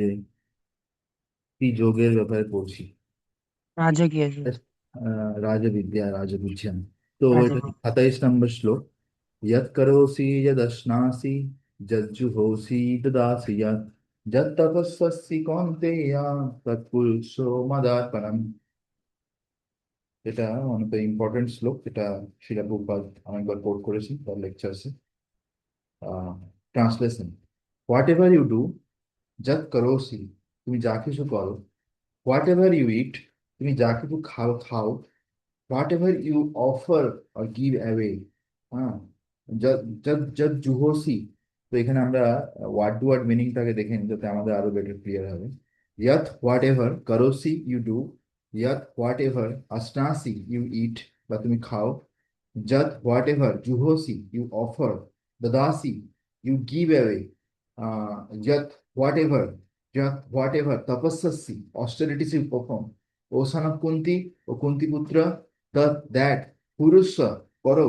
যে কি যোগের ব্যাপারে পড়ছি। রাজকীয় যে। রাজবিদ্যা রাজবিজ্ঞান। তো এটা রাজকীয়। 27 নম্বর শ্লোক। यत् करोसि यदश्नासि यज्जुहोसि ददासि यत् यत् तपस्वसि कौन्तेय तत्पुरुषो मदार्पणम्। এটা অনেক ইম্পর্টেন্ট শ্লোক, এটা শিলা প্রভুপাদ অনেকবার কোট করেছি তার লেকচারসে। Translation: whatever you do, যত করোসি, তুমি যা কিছু করো, হোয়াট এভার ইউ ইট, তুমি যা কিছু খাও খাও, whatever you offer or give away, হ্যাঁ, যত যত জুহোসি। তো এখানে আমরা ওয়ার্ড টু ওয়ার্ড মিনিংটাকে দেখে নিই যাতে আমাদের আরো বেটার ক্লিয়ার হবে। ইয়াত হোয়াট এভার করোসি ইউ ডু, ইয়াত হোয়াট এভার আসনাসি ইউ ইট, বা তুমি খাও, যত হোয়াট এভার জুহোসি ইউ অফার, দদাসি ইউ গিভ অ্যাওয়ে, যত হোয়াট এভার, যত হোয়াট এভার তপস্যাসি অস্টেরিটিস ইউ পারফর্ম, ও son of কুন্তি, ও কুন্তি পুত্র, দ্যাট পুরুষ করো,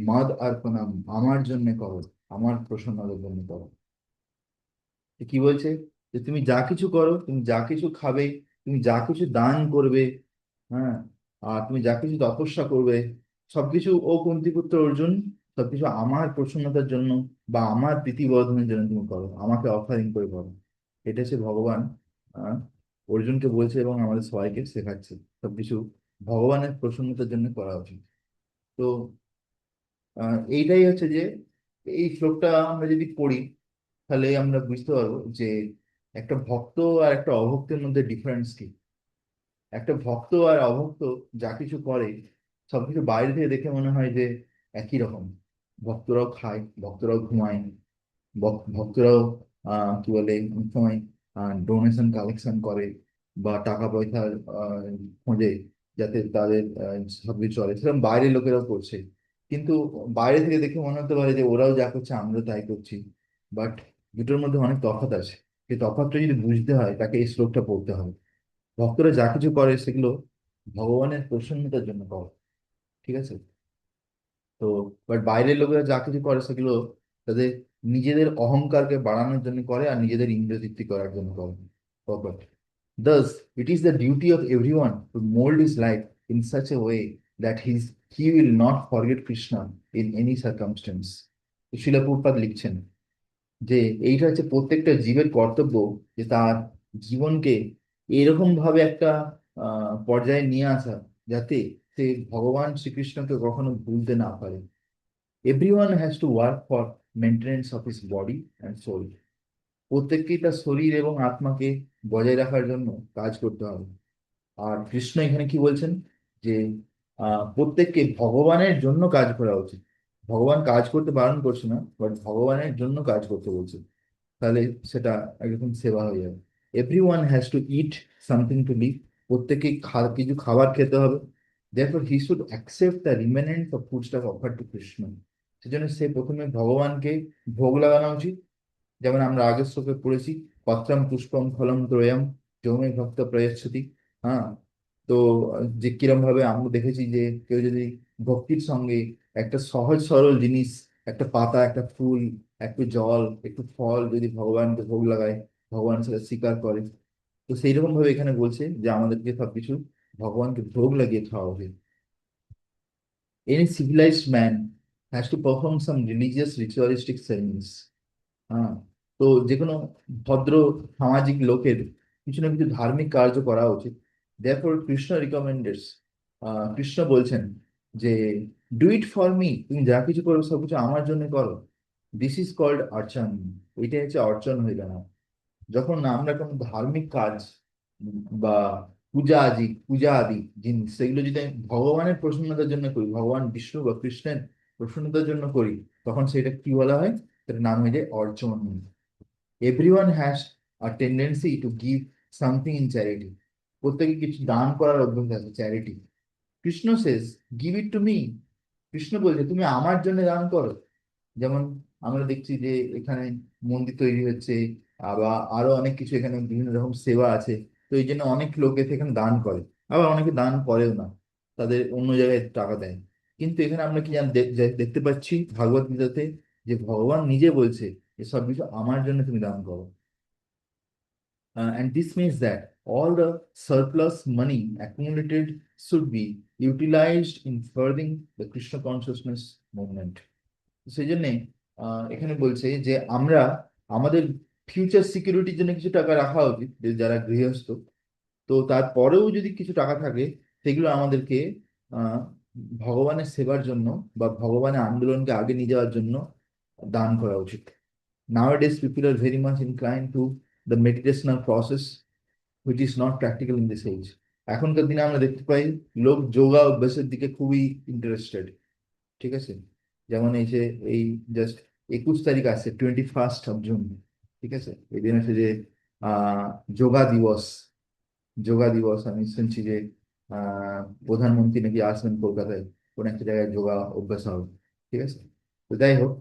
মদ অর্পণম, আমার জন্য করো, আমার প্রসন্নতার জন্য করো। তো কি বলছে? যে তুমি যা কিছু করো, তুমি যা কিছু খাবে, তুমি যা কিছু দান করবে, হ্যাঁ, আর তুমি যা কিছু তপস্যা করবে, সবকিছু ও কুন্তিপুত্র অর্জুন, সবকিছু আমার প্রসন্নতার জন্য বা আমার প্রীতি বর্ধনের জন্য তুমি করো, আমাকে অফারিং করে করো। এটা হচ্ছে ভগবান আহ অর্জুনকে বলছে এবং আমাদের সবাইকে শেখাচ্ছে সবকিছু ভগবানের প্রসন্নতার জন্য করা উচিত। তো এইটাই হচ্ছে যে এই শ্লোকটা আমরা যদি পড়ি তাহলে আমরা বুঝতে পারবো যে একটা ভক্ত আর একটা অভক্তের মধ্যে ডিফারেন্স কি। একটা ভক্ত আর অভক্ত যা কিছু করে সবকিছু বাইরে থেকে দেখে মনে হয় যে একই রকম। ভক্তরাও খায়, ভক্তরাও ঘুমায়, ভক্তরাও কি বলে অনেক সময় ডোনেশন কালেকশন করে বা টাকা পয়সার খোঁজে যাতে তাদের সবকিছু চলে, সেরকম বাইরের লোকেরাও করছে। কিন্তু বাইরে থেকে দেখে মনে হতে পারে যে ওরাও যা করছে আমরাও তাই করছি, বাট দুটোর মধ্যে অনেক তফাৎ আছে। সেই তফাৎটা যদি বুঝতে হয় তাকে এই শ্লোকটা পড়তে হবে। ভক্তরা যা কিছু করে সেগুলো ভগবানের প্রসন্নতার জন্য করে, ঠিক আছে? তো বাট বাইরের লোকেরা যা কিছু করে সেগুলো তাদের নিজেদের অহংকারকে বাড়ানোর জন্য করে আর নিজেদের ইন্দ্রতৃপ্তি করার জন্য করে। But thus it is the duty of everyone to mold his life in such a way that he will not forget Krishna in any circumstance. তো শিলা প্রভুপাদ লিখছেন যে এইটা হচ্ছে প্রত্যেকটা জীবের কর্তব্য, যে তার জীবনকে এরকম ভাবে একটা পর্যায়ে নিয়ে আসা যাতে সে ভগবান শ্রীকৃষ্ণকে কখনো ভুলতে না পারে। Everyone has to work for maintenance of his body and soul. প্রত্যেককেই তার শরীর এবং আত্মাকে বজায় রাখার জন্য কাজ করতে হবে। আর কৃষ্ণ এখানে কি বলছেন? যে প্রত্যেককে ভগবানের জন্য কাজ করা উচিত। ভগবান কাজ করতে বারণ করছে না, বাট ভগবানের জন্য কাজ করতে বলছে। তাহলে সেটা একরকম সেবা হয়ে যাবে। Everyone has to eat something to live. প্রত্যেকে কিছু খাবার খেতে হবে। therefore he should accept the remnant of food stuff offered to Krishna. সেজন্য সে প্রথমে ভগবানকে ভোগ লাগানো উচিত। যেমন আমরা আগের শ্লোকে পড়েছি, পত্রম পুষ্পম ফলম ত্রয়ম যৌমে ভক্ত প্রয়চ্ছতি। হ্যাঁ, তো যে কিরম ভাবে আমরা দেখেছি যে কেউ যদি ভক্তির সঙ্গে একটা সহজ সরল জিনিস, একটা পাতা, একটা ফুল, একটু জল, একটু ফল যদি ভগবানকে ভোগ লাগায়, ভগবান সেটা স্বীকার করে। তো সেই রকম ভাবে এখানে বলছে যে আমাদেরকে সবকিছু ভগবানকে ভোগ লাগিয়ে খাওয়া উচিত। Any civilized man has to perform some religious ritualistic ceremonies. হ্যাঁ, তো যে কোনো ভদ্র সামাজিক লোকের কিছু না কিছু ধার্মিক কার্য করা উচিত। therefore কৃষ্ণ রিকমেন্ডেডস, কৃষ্ণ বলছেন যে ডু ইট ফর মি, তুমি যা কিছু করো সবকিছু আমার জন্য করো। This is called archan. এটা হচ্ছে অর্চন হয়ে গেল। যখন আমরা কোনো ধার্মিক কাজ বা পূজা আদি জিনিস সেগুলো যদি আমি ভগবানের প্রসন্নতার জন্য করি, ভগবান বিষ্ণু বা কৃষ্ণের প্রসন্নতার জন্য করি, তখন সেটা কি বলা হয়? তার নাম হয়ে যায় অর্চন। Everyone has a tendency to give something in charity. প্রত্যেকে কিছু দান করার অভ্যাস আছে, charity. Krishna says give it to me. Krishna বলছে তুমি আমার জন্য দান করো। যেমন আমরা দেখছি যে এখানে মন্দির তৈরি হচ্ছে, আবার আরো অনেক কিছু, এখানে বিভিন্ন রকম সেবা আছে। তো এই জন্য অনেক লোক এতে এখানে দান করে, আবার অনেকে দান করেও না, তাদের অন্য জায়গায় টাকা দেয়। কিন্তু এখানে আমরা কি দেখতে পাচ্ছি ভাগবত গীতাতে যে ভগবান নিজে বলছে যে সব কিছু আমার জন্য তুমি দান করো। And this means that all the surplus money accumulated should be utilized in furthering the Krishna consciousness movement. সেই জন্যে এখানে বলছে যে আমরা আমাদের ফিউচার সিকিউরিটির জন্য কিছু টাকা রাখা উচিত, যে যারা গৃহস্থ। তো তারপরেও যদি কিছু টাকা থাকে, সেগুলো আমাদেরকে আহ ভগবানের সেবার জন্য বা ভগবানের আন্দোলনকে আগে নিয়ে যাওয়ার জন্য দান করা উচিত। Nowadays, people are very much inclined to the meditational process, which is not practical in this age. এখনকার দিনে আমরা দেখতে পাই লোক যোগা অভ্যাসের দিকে খুবই ইন্টারেস্টেড। ঠিক আছে, যেমন এই যে এই জাস্ট 21 তারিখ আছে, 21 জুন। ঠিক আছে, এই দিন হচ্ছে যে আহ যোগা দিবস। যোগা দিবস আমি শুনছি যে প্রধানমন্ত্রী নাকি আসবেন কলকাতায়, কোন একটা জায়গায় যোগা অভ্যাস হবে। ঠিক আছে, তো যাই হোক,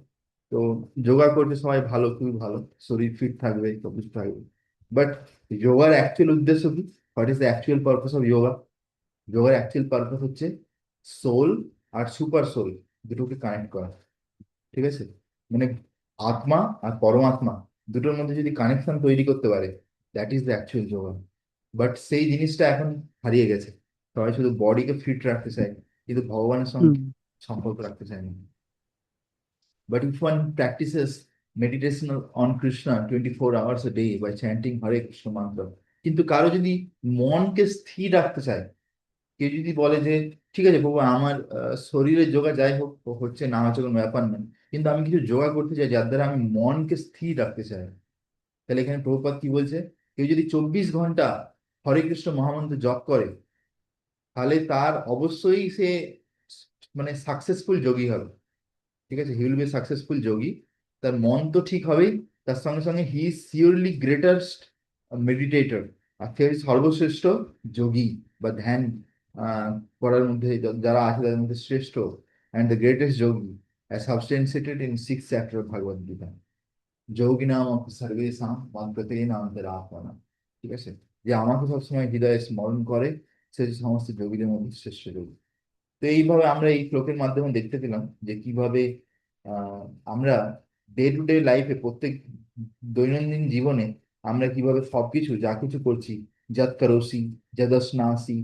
তো যোগা করতে সবাই ভালো, খুবই ভালো, শরীর ফিট থাকবে, সবকিছু থাকবে। বাট যোগার অ্যাকচুয়াল উদ্দেশ্য কি? What is the actual purpose of yoga? যোগার অ্যাকচুয়াল পারপাস হচ্ছে সোল আর সুপার সোল দুটোকে কানেক্ট করা। ঠিক আছে, মানে আত্মা আর পরমাত্মা দুটোর মধ্যে যদি কানেকশন তৈরি করতে পারে, that is the actual yoga. But সেই জিনিসটা এখন হারিয়ে গেছে। সবাই শুধু বডিকে ফিট রাখতে চায়, কিন্তু ভগবানের হুম। সঙ্গে সম্পর্ক রাখতে চায় না। But if one practices meditation on Krishna 24 hours a day by chanting Hare Krishna mantra, কিন্তু কারো যদি মনকে স্থির রাখতে চায়, কেউ যদি বলে যে ঠিক আছে বাবা, আমার শরীরের যোগা যাই হোক হচ্ছে না হচ্ছে কোনো ব্যাপার না, কিন্তু আমি কিছু যোগা করতে চাই যার দ্বারা আমি মনকে স্থির রাখতে চাই, তাহলে এখানে প্রভুপাদ কি বলছে? কেউ যদি 24 ঘন্টা হরে কৃষ্ণ মহামন্ত্র জপ করে, তাহলে তার অবশ্যই সে মানে সাকসেসফুল যোগী হবে। ঠিক আছে, হি উইল বি সাকসেসফুল যোগী। তার মন তো ঠিক হবেই, তার সঙ্গে সঙ্গে হি ইজ সিওরলি গ্রেটেস্ট মেডিটেটর, আর সে সর্বশ্রেষ্ঠ যোগী বা ধ্যান করার মধ্যে যারা আছে তাদের মধ্যে শ্রেষ্ঠ, and the greatest yogi, as substantiated in 6 chapter of Bhagavad Gita. যোগী নাম সর্বেশাম মন্ত্রতে নাম আত্মনা। ঠিক আছে, যে আমাকে সবসময় হৃদয়ে স্মরণ করে, সে সমস্ত যোগীদের মধ্যে শ্রেষ্ঠ যোগী। তো এইভাবে আমরা এই শ্লোকের মাধ্যমে দেখতে পেলাম যে কিভাবে আহ, আমরা ডে টু ডে লাইফে, প্রত্যেক দৈনন্দিন জীবনে আমরা কিভাবে সবকিছু যা কিছু করছি, যৎ করোসি যদস্নাসি,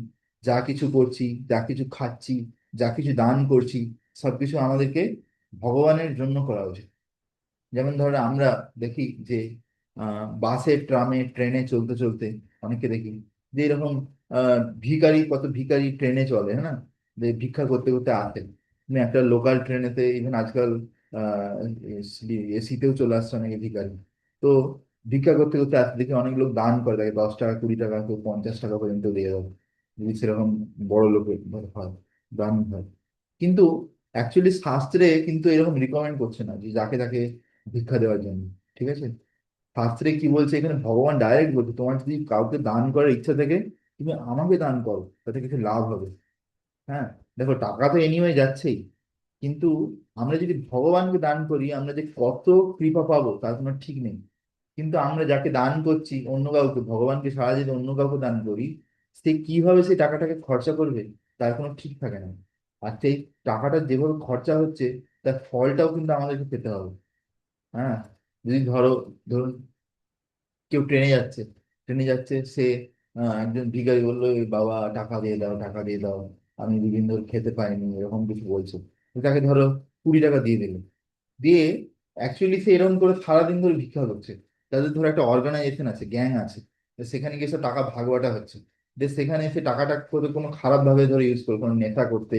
যা কিছু করছি, যা কিছু খাচ্ছি, যা কিছু দান করছি, সবকিছু আমাদেরকে ভগবানের জন্য করা উচিত। যেমন ধরো আমরা দেখি যে বাসে, ট্রামে, ট্রেনে চলতে চলতে অনেকে দেখি যে এরকম ভিখারি, কত ভিখারি ট্রেনে চলে, হ্যাঁ না? যে ভিক্ষা করতে করতে আসে। তুমি একটা লোকাল ট্রেনেতে ইভেন আজকাল এসিতেও চলে আসছে অনেকে ভিখারি। তো ভিক্ষা করতে করতে আসতে দেখি অনেক লোক দান করে থাকে, 10 টাকা, 20 টাকা, কেউ 50 টাকা পর্যন্ত দিয়ে দেবে, যদি সেরকম বড় লোকের হয়, দান হয়। কিন্তু অ্যাকচুয়ালি শাস্ত্রে কিন্তু এরকম রিকমেন্ড করছে না যে যাকে তাকে ভিক্ষা দেওয়ার জন্য। ঠিক আছে, শাস্ত্রে কি বলছে? এখানে ভগবান ডাইরেক্ট বলছে, তোমার যদি কাউকে দান করার ইচ্ছা থাকে, তুমি আমাকে দান করো, তাতে কিছু লাভ হবে। হ্যাঁ, দেখো টাকা তো এনিওয়ে যাচ্ছেই, কিন্তু আমরা যদি ভগবানকে দান করি, আমরা যে কত কৃপা পাবো তার কোনো ঠিক নেই। কিন্তু আমরা যাকে দান করছি, অন্য কাউকে, ভগবানকে ছাড়া যদি অন্য কাউকে দান করি, সে কিভাবে সেই টাকাটাকে খরচা করবে তার কোনো ঠিক থাকে না। আর সেই টাকাটা যেভাবে খরচা হচ্ছে, তার ফলটাও কিন্তু আমাদেরকে পেতে হবে। হ্যাঁ, যদি ধরুন কেউ ট্রেনে যাচ্ছে, ট্রেনে যাচ্ছে, সে একজন ভিখারি বললো, "এই বাবা টাকা দিয়ে দাও, টাকা দিয়ে দাও, আমি দুদিন ধরে খেতে পাইনি", এরকম কিছু বলছে। তো তাকে ধরো 20 টাকা দিয়ে দিল, দিয়ে অ্যাকচুয়ালি সে এরকম করে সারাদিন ধরে ভিক্ষা করছে। তাদের ধরো একটা অর্গানাইজেশন আছে, গ্যাং আছে, তো সেখানে গিয়ে সব টাকা ভাগাবাটা হচ্ছে। যে সেখানে সে টাকাটা করে কোনো খারাপ ভাবে ধরে ইউজ করবে, কোনো নেশা করতে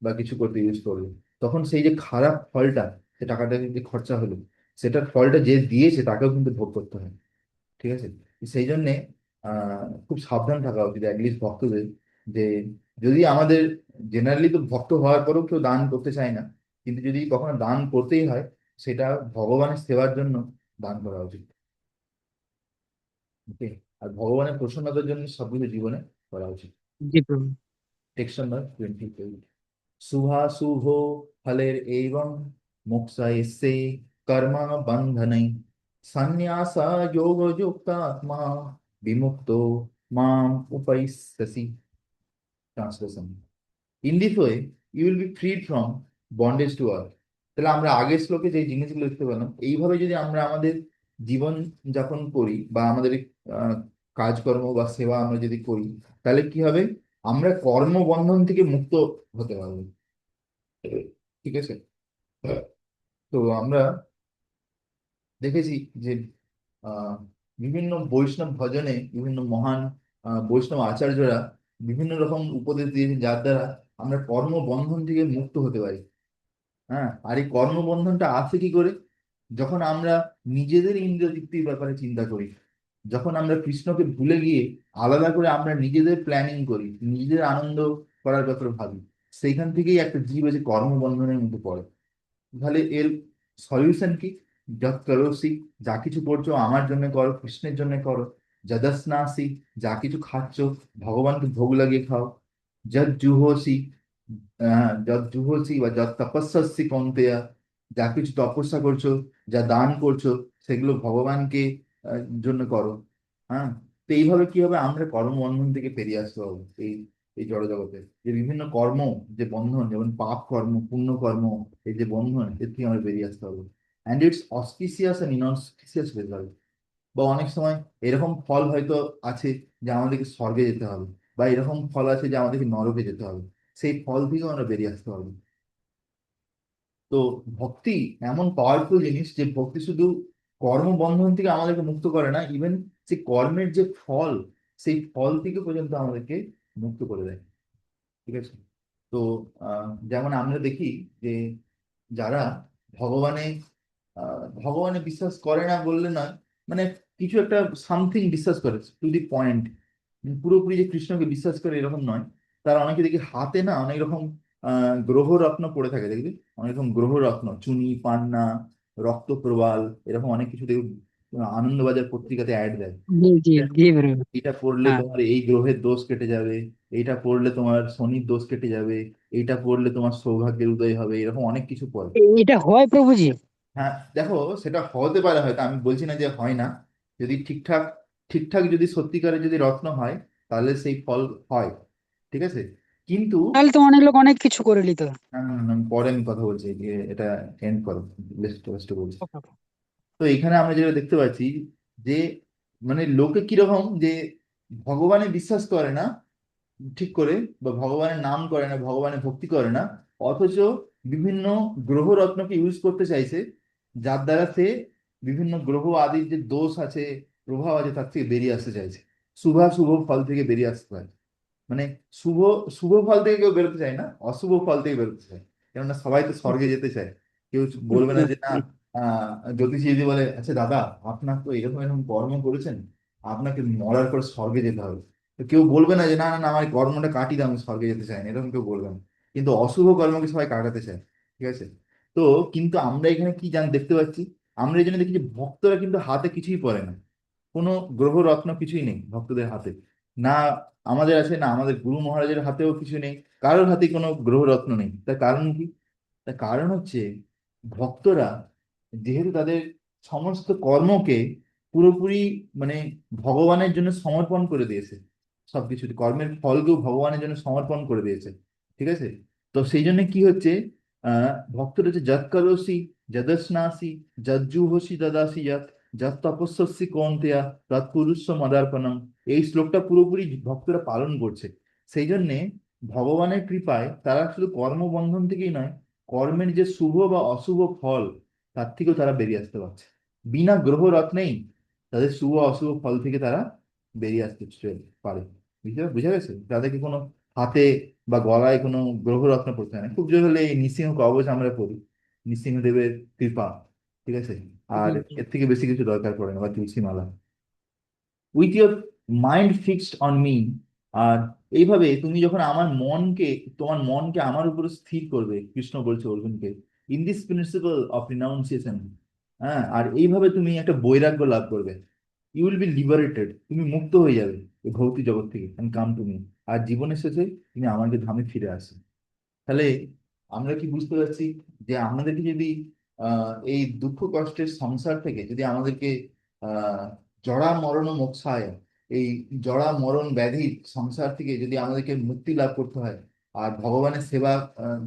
বা কিছু করতে ইউজ করবে, তখন সেই যে খারাপ ফলটা, সে টাকাটা যে খরচা হলো, সেটার ফলটা যে দিয়েছে তাকেও কিন্তু ভোগ করতে হয়। ঠিক আছে, সেই জন্যে খুব সাবধান থাকা উচিত অ্যাটলিস্ট ভক্তদের, যে যদি আমাদের জেনারেলি তো ভক্ত হওয়ার পরেও কেউ দান করতে চায় না, কিন্তু যদি কখনো দান করতেই হয়, সেটা ভগবানের সেবার জন্য দান করা উচিত। ওকে, আর ভগবানের প্রসন্নতার জন্য সবকিছু জীবনে করা উচিত। জি প্রভু। Text number 28। শুভাশুভো ফলের এবং মোক্ষা এসে কর্মা বন্ধনৈ সন্ন্যাসা যোগ যুক্ত আত্মা বিমুক্ত মাম উপৈস্যসি। ট্রান্সলেশন: in this way you will be freed from bondage to earth. তাহলে আমরা আগের শ্লোকে যে জিনিসগুলো দেখতে পেলাম, এইভাবে যদি আমরা আমাদের জীবন যাপন করি বা আমাদের কাজকর্ম বা সেবা আমরা যদি করি, তাহলে কি হবে? আমরা কর্মবন্ধন থেকে মুক্ত হতে পারবো। ঠিক আছে? তো আমরা দেখেছি যে আহ, বিভিন্ন বৈষ্ণব ভজনে বিভিন্ন মহান বৈষ্ণব আচার্যরা বিভিন্ন রকম উপদেশ দিয়েছেন, যার দ্বারা আমরা কর্মবন্ধন থেকে মুক্ত হতে পারি। হ্যাঁ, আর এই কর্মবন্ধনটা আসে কি করে? যখন আমরা নিজেদের ইন্দ্রিয় তৃপ্তির ব্যাপারে চিন্তা করি, যখন আমরা কৃষ্ণকে ভুলে গিয়ে আলাদা করে আমরা নিজেদের প্ল্যানিং করি, নিজেদের আনন্দ করার ব্যাপারে ভাবি, সেইখান থেকেই একটা জীব আছে কর্মবন্ধনের মধ্যে পড়ে। তাহলে এর সলিউশন কি? যৎ করোসি, যা কিছু করছো আমার জন্য করো, কৃষ্ণের জন্য করো। যদস্নাসি, যা কিছু খাচ্ছ ভগবানকে ভোগ লাগিয়ে খাও। যৎ জুহোসি, যৎ জুহোসি বা যৎ তপস্যাসি কৌন্তেয়া, যা কিছু তপস্যা করছো, যা দান করছো, সেগুলো ভগবানকে জন্য করো। হ্যাঁ। তো এইভাবে কি হবে? আমরা কর্মবন্ধন থেকে বেরিয়ে আসতে পারবো। এই এই জড়জগতে যে বিভিন্ন কর্ম, যে বন্ধন, যেমন পাপ কর্ম, পুণ্য কর্ম, এই যে বন্ধন, এর থেকে আমরা বেরিয়ে আসতে পারবো। And it's auspicious and inauspicious result. বা অনেক সময় এরকম ফল হয়তো আছে যে আমাদেরকে স্বর্গে যেতে হবে, বা এরকম ফল আছে যে আমাদেরকে নরকে যেতে হবে। সেই ফল থেকেও আমরা বেরিয়ে আসতে পারবো। তো ভক্তি এমন পাওয়ারফুল জিনিস যে ভক্তি শুধু কর্মবন্ধন থেকে আমাদেরকে মুক্ত করে না, ইভেন সেই কর্মের যে ফল, সেই ফল থেকে পর্যন্ত আমাদেরকে মুক্ত করে দেয়। ঠিক আছে? তো যেমন আমরা দেখি যে যারা ভগবানে ভগবানে বিশ্বাস করে না বললে না, মানে কিছু একটা সামথিং বিশ্বাস করে টু দি পয়েন্ট, পুরোপুরি যে কৃষ্ণকে বিশ্বাস করে এরকম নয়। তারা অনেকে দেখি হাতে না অনেক রকম গ্রহ রত্ন পড়ে থাকে, দেখবি অনেক রকম গ্রহ রত্ন, চুনি, পান্না, রক্ত প্রবাল, এরকম অনেক কিছু দেখবি আনন্দবাজার পত্রিকাতে অ্যাড দেয়। জি জি জি ব্রো। এটা পড়লে হ্যাঁ, তোমার এই গ্রহের দোষ কেটে যাবে, এইটা পড়লে তোমার শনির দোষ কেটে যাবে, এইটা পড়লে তোমার সৌভাগ্যের উদয় হবে, এরকম অনেক কিছু পড়ে। এটা হয় প্রভুজি? হ্যাঁ, দেখো, সেটা হতে পারে, হয়তো আমি বলছি না যে হয় না। যদি ঠিকঠাক ঠিকঠাক যদি সত্যিকারের যদি রত্ন হয়, তাহলে সেই ফল হয়। ঠিক আছে? কিন্তু তাহলে তো অনেক লোক অনেক কিছু করে নিত। না, না, না, আমি পরে আমি কথা বলছি যে এটা এন্ড করো, লিস্ট লিস্ট বলছি। ওকে, ওকে। তো এখানে আমরা যেটা দেখতে পাচ্ছি যে মানে লোকে কিরকম যে ভগবানে বিশ্বাস করে না ঠিক করে, বা ভগবানের নাম করে না, ভগবানের ভক্তি করে না, অথচ বিভিন্ন গ্রহ রত্নকে ইউজ করতে চাইছে, যার দ্বারা সে বিভিন্ন গ্রহ আদির যে দোষ আছে, প্রভাব আছে, তার থেকে বেরিয়ে আসতে চাইছে, শুভ ফল থেকে বেরিয়ে আসতে পারে। মানে শুভ শুভ ফল থেকে কেউ বেরোতে চায় না, অশুভ ফল থেকে বেরোতে চায়। কেননা সবাই তো স্বর্গে যেতে চায়। কেউ বলবে না যে না, জ্যোতিষী যদি বলে আচ্ছা দাদা, আপনার তো এরকম এরকম কর্ম করেছেন, আপনাকে মরার পর স্বর্গে যেতে হবে। তো কেউ বলবে না যে না, না, না, আমার এই কর্মটা কাটিয়ে দাও, আমি স্বর্গে যেতে চাই না, এরকম কেউ বলবে না। কিন্তু অশুভ কর্মকে সবাই কাটাতে চায়। ঠিক আছে? তো কিন্তু আমরা এখানে কি দেখতে পাচ্ছি, আমরা এই জন্য দেখি যে ভক্তরা কিন্তু হাতে কিছুই পড়ে না, কোনো গ্রহ রত্ন কিছুই নেই ভক্তদের হাতে। না আমাদের আছে, না আমাদের গুরু মহারাজের হাতেও কিছু নেই, কারোর হাতে কোনো গ্রহ রত্ন নেই। তার কারণ কি? তার কারণ হচ্ছে ভক্তরা যেহেতু তাদের সমস্ত কর্মকে পুরোপুরি মানে ভগবানের জন্য সমর্পণ করে দিয়েছে, সবকিছু কর্মের ফলকেও ভগবানের জন্য সমর্পণ করে দিয়েছে। ঠিক আছে? তো সেই জন্য কি হচ্ছে, ভক্তরা হচ্ছে যৎ করোসি যদস্নাসি যজ্জুহসি দদাসি যৎ যৎ তপস্যসি কৌন্তেয়া তৎপুরুষ মদার্পণম। এই শ্লোকটা পুরোপুরি ভক্তরা পালন করছে। সেই জন্যে ভগবানের কৃপায় তারা শুধু কর্মবন্ধন থেকেই নয়, কর্মের যে শুভ বা অশুভ ফল, তার থেকেও তারা বেরিয়ে আসতে পারছে। বিনা গ্রহ রত্নেই তাদের শুভ অশুভ ফল থেকে তারা বেরিয়ে আসতে পারে। বুঝা গেছে? তাদেরকে কোনো হাতে বা গলায় কোনো গ্রহ রত্ন পড়তে হয় না। খুব জোর হলে এই নৃসিংহ কবচ আমরা পড়ি, নৃসিংহদেবের কৃপা। ঠিক আছে? আর জি জি। এর থেকে বেশি কিছু দরকার পড়ে না, বা তুলসী মালা। With your mind fixed on me. আর এইভাবে তুমি যখন তোমার মনকে আমার উপর স্থির করবে, কৃষ্ণ বলছে অর্জুনকে, in this principal of renunciation. হ্যাঁ, আর এইভাবে তুমি একটা বৈরাগ্য লাভ করবে। ইউ উইল বি লিবারেটেড, তুমি মুক্ত হয়ে যাবে এই ভৌতিক জগৎ থেকে, এন্ড কাম টু মি। আর জীবনের শেষে তুমি আমাকে ধামে ফিরে আসো। তাহলে আমরা কি বুঝতে পারছি যে আমাদেরকে যদি এই দুঃখ কষ্টের সংসার থেকে যদি আমাদেরকে আহ জড়া মরণ ও মোক্ষায়, এই জড়া মরণ ব্যাধির সংসার থেকে যদি আমাদেরকে মুক্তি লাভ করতে হয়, আর ভগবানের সেবা, আহ,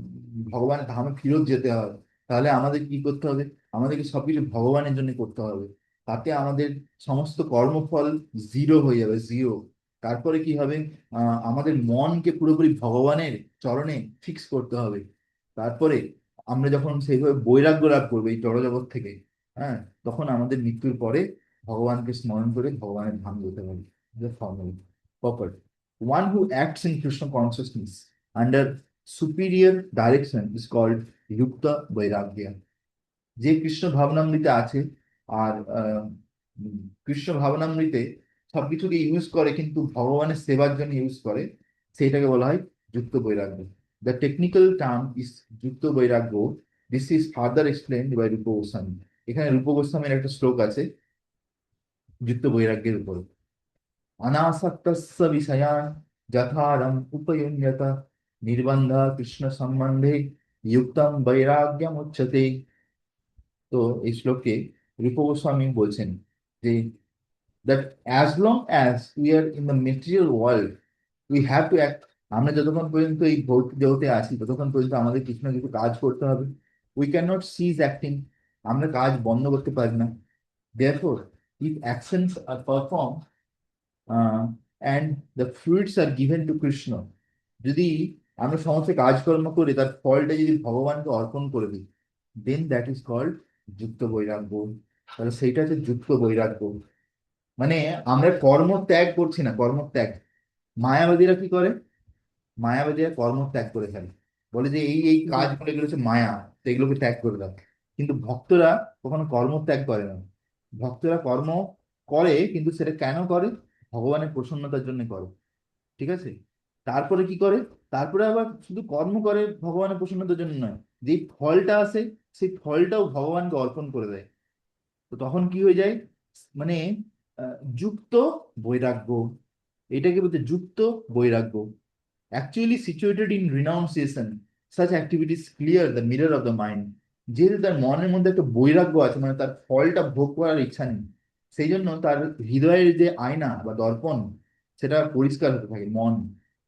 ভগবানের ধামে ফিরত যেতে হয়, তাহলে আমাদের কি করতে হবে? আমাদেরকে সবকিছু ভগবানের জন্য করতে হবে। তাতে আমাদের সমস্ত কর্মফল জিরো হয়ে যাবে, জিরো। তারপরে কি হবে? আমাদের মনকে পুরোপুরি ভগবানের চরণে ফিক্স করতে হবে। তারপরে আমরা যখন সেইভাবে বৈরাগ্য লাভ করবো এই জড়জগৎ থেকে, হ্যাঁ, তখন আমাদের মৃত্যুর পরে ভগবানকে স্মরণ করে ভগবানের ধাম যেতে পারি। Formally proper one who acts in Krishna consciousness under superior direction is called yukta বৈরাগ্য। যে কৃষ্ণ ভাবনামৃতে আছে আর কৃষ্ণ ভাবনামৃতে সবকিছুকে ইউজ করে কিন্তু ভগবানের সেবার জন্য ইউজ করে, সেইটাকে বলা হয় যুক্ত বৈরাগ্য। The technical term is yukta বৈরাগ্য। This is further explained by Rupa Goswami. এখানে রূপ গোস্বামীর একটা শ্লোক আছে যুক্ত বৈরাগ্যের উপর। অনাসক্তস্য বিষয়ান যথারম উপयुञ्जत নির্বন্ধ কৃষ্ণ সম্বন্ধে যুক্তম বৈরাগ্যম উচ্যতে। তো এই শ্লোকে রূপ গোস্বামী বলছেন যে that as long as we are in the material world we have to act. আমরা যতক্ষণ পর্যন্ত এই ভৌতিক জগতে আছি ততক্ষণ পর্যন্ত আমাদের কিছু না কিছু কাজ করতে হবে। we cannot cease acting. আমরা কাজ বন্ধ করতে পারি না। therefore if actions are performed and the fruits are given to Krishna, যদি আমরা সমস্ত কাজকর্ম করে তার ফলটা যদি ভগবানকে অর্পণ করে দিই, দেন দ্যাট ইজ কল্ড যুক্ত বৈরাগ্য। তাহলে সেইটা হচ্ছে যুক্ত বৈরাগ্য। মানে আমরা কর্ম ত্যাগ করছি না, কর্ম ত্যাগ। মায়াবাদীরা কি করে? মায়াবাদীরা কর্ম ত্যাগ করে ফেলে, বলে যে এই এই কাজগুলো এগুলো হচ্ছে মায়া, তো এগুলোকে ত্যাগ করে দাও। কিন্তু ভক্তরা কখনো কর্ম ত্যাগ করে না। ভক্তরা কর্ম করে কিন্তু সেটা কেন করে? ভগবানের প্রসন্নতার জন্য করে। ঠিক আছে? তারপরে কি করে? তারপরে আবার শুধু কর্ম করে ভগবানের প্রসন্নতার জন্য নয়, যে ফলটা আসে সেই ফলটাও ভগবানকে অর্পণ করে দেয়। তো তখন কি হয়ে যায়? মানে যুক্ত বৈরাগ্য, এটাকে বলতে যুক্ত বৈরাগ্য। Actually situated in renunciation such activities clear the mirror of the mind. যেহেতু তার মনের মধ্যে একটা বৈরাগ্য আছে, মানে তার ফলটা ভোগ করার ইচ্ছা নেই, সেই জন্য তার হৃদয়ের যে আয়না বা দর্পণ সেটা পরিষ্কার হতে থাকে মন।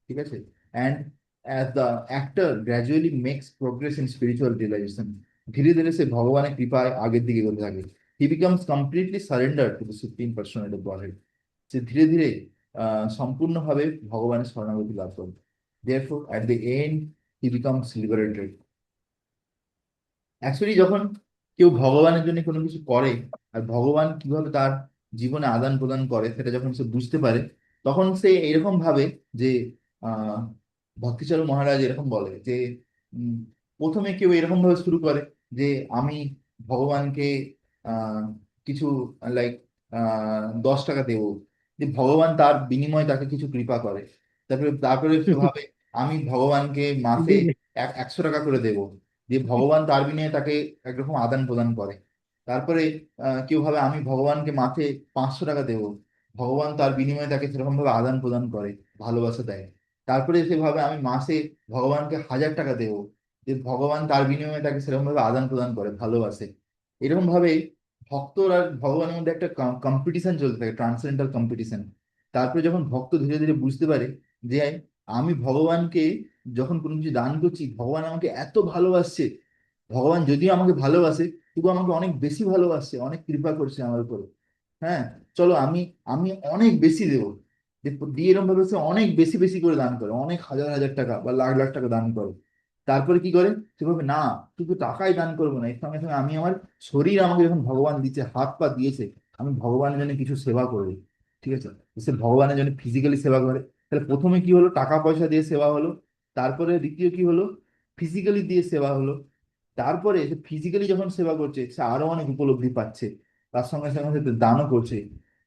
ঠিক আছে? And as the actor gradually makes progress in spiritual realisation, ধীরে ধীরে সে ভগবানের কৃপায় আগের দিকে এগোতে থাকে। He becomes completely surrender to the supreme personality of Godhead. সে ধীরে ধীরে সম্পূর্ণভাবে ভগবানের শরণাগতি লাভ করে। Therefore, at the end, he becomes liberated. Actually যখন কেউ ভগবানের জন্য কোনো কিছু করে আর ভগবান কিভাবে তার জীবনে আদান প্রদান করে সেটা যখন সে বুঝতে পারে, তখন সে এরকম ভাবে যে আহ ভক্তিচরণ মহারাজ এরকম বলে যে উম, প্রথমে কেউ এরকম ভাবে শুরু করে যে আমি ভগবানকে আহ কিছু লাইক 10 টাকা দেবো, যে ভগবান তার বিনিময়ে তাকে কিছু কৃপা করে। তারপরে তারপরে সে ভাবে আমি ভগবানকে মাসে 100 টাকা করে দেবো, যে ভগবান তার বিনিময়ে তাকে একরকম আদান প্রদান করে। তারপরে কেউ ভাবে আমি ভগবানকে মাসে 500 টাকা দেবো, ভগবান তার বিনিময়ে তাকে সেরকম ভাবে আদান প্রদান করে, ভালোবাসা দেয়। তারপরে সে ভাবে আমি মাসে ভগবানকে 1000 টাকা দেবো, যে ভগবান তার বিনিময়ে তাকে সেরকম ভাবে আদান প্রদান করে, ভালোবাসে। এরকম ভাবে ভক্তর আর ভগবানের মধ্যে একটা কম্পিটিশন চলতে থাকে, ট্রান্সেন্ডেন্টাল কম্পিটিশন। তারপরে যখন ভক্ত ধীরে ধীরে বুঝতে পারে যে আমি ভগবানকে যখন কোনো কিছু দান করছি ভগবান আমাকে এত ভালোবাসছে, ভগবান যদিও আমাকে ভালোবাসে তবু আমাকে অনেক বেশি ভালোবাসছে, অনেক কৃপা করছে আমার উপরে। হ্যাঁ, চলো আমি আমি অনেক বেশি দেবো। দিয়ে এরকম ভাবে সে অনেক বেশি বেশি করে দান করে, অনেক হাজার হাজার টাকা বা লাখ লাখ টাকা দান করে। তারপরে কি করে? সে ভাবে না, শুধু টাকাই দান করবো না, এর সঙ্গে সঙ্গে আমি আমার শরীর আমাকে যখন ভগবান দিচ্ছে, হাত পা দিয়েছে, আমি ভগবানের জন্য কিছু সেবা করবো। ঠিক আছে? সে ভগবানের জন্য ফিজিক্যালি সেবা করে। তাহলে প্রথমে কি হলো? টাকা পয়সা দিয়ে সেবা হলো। তারপরে দ্বিতীয় কি হলো? ফিজিক্যালি দিয়ে সেবা হলো। তারপরে সে ফিজিক্যালি যখন সেবা করছে সে আরো অনেক উপলব্ধি পাচ্ছে, তার সঙ্গে সঙ্গে সে দানও করছে।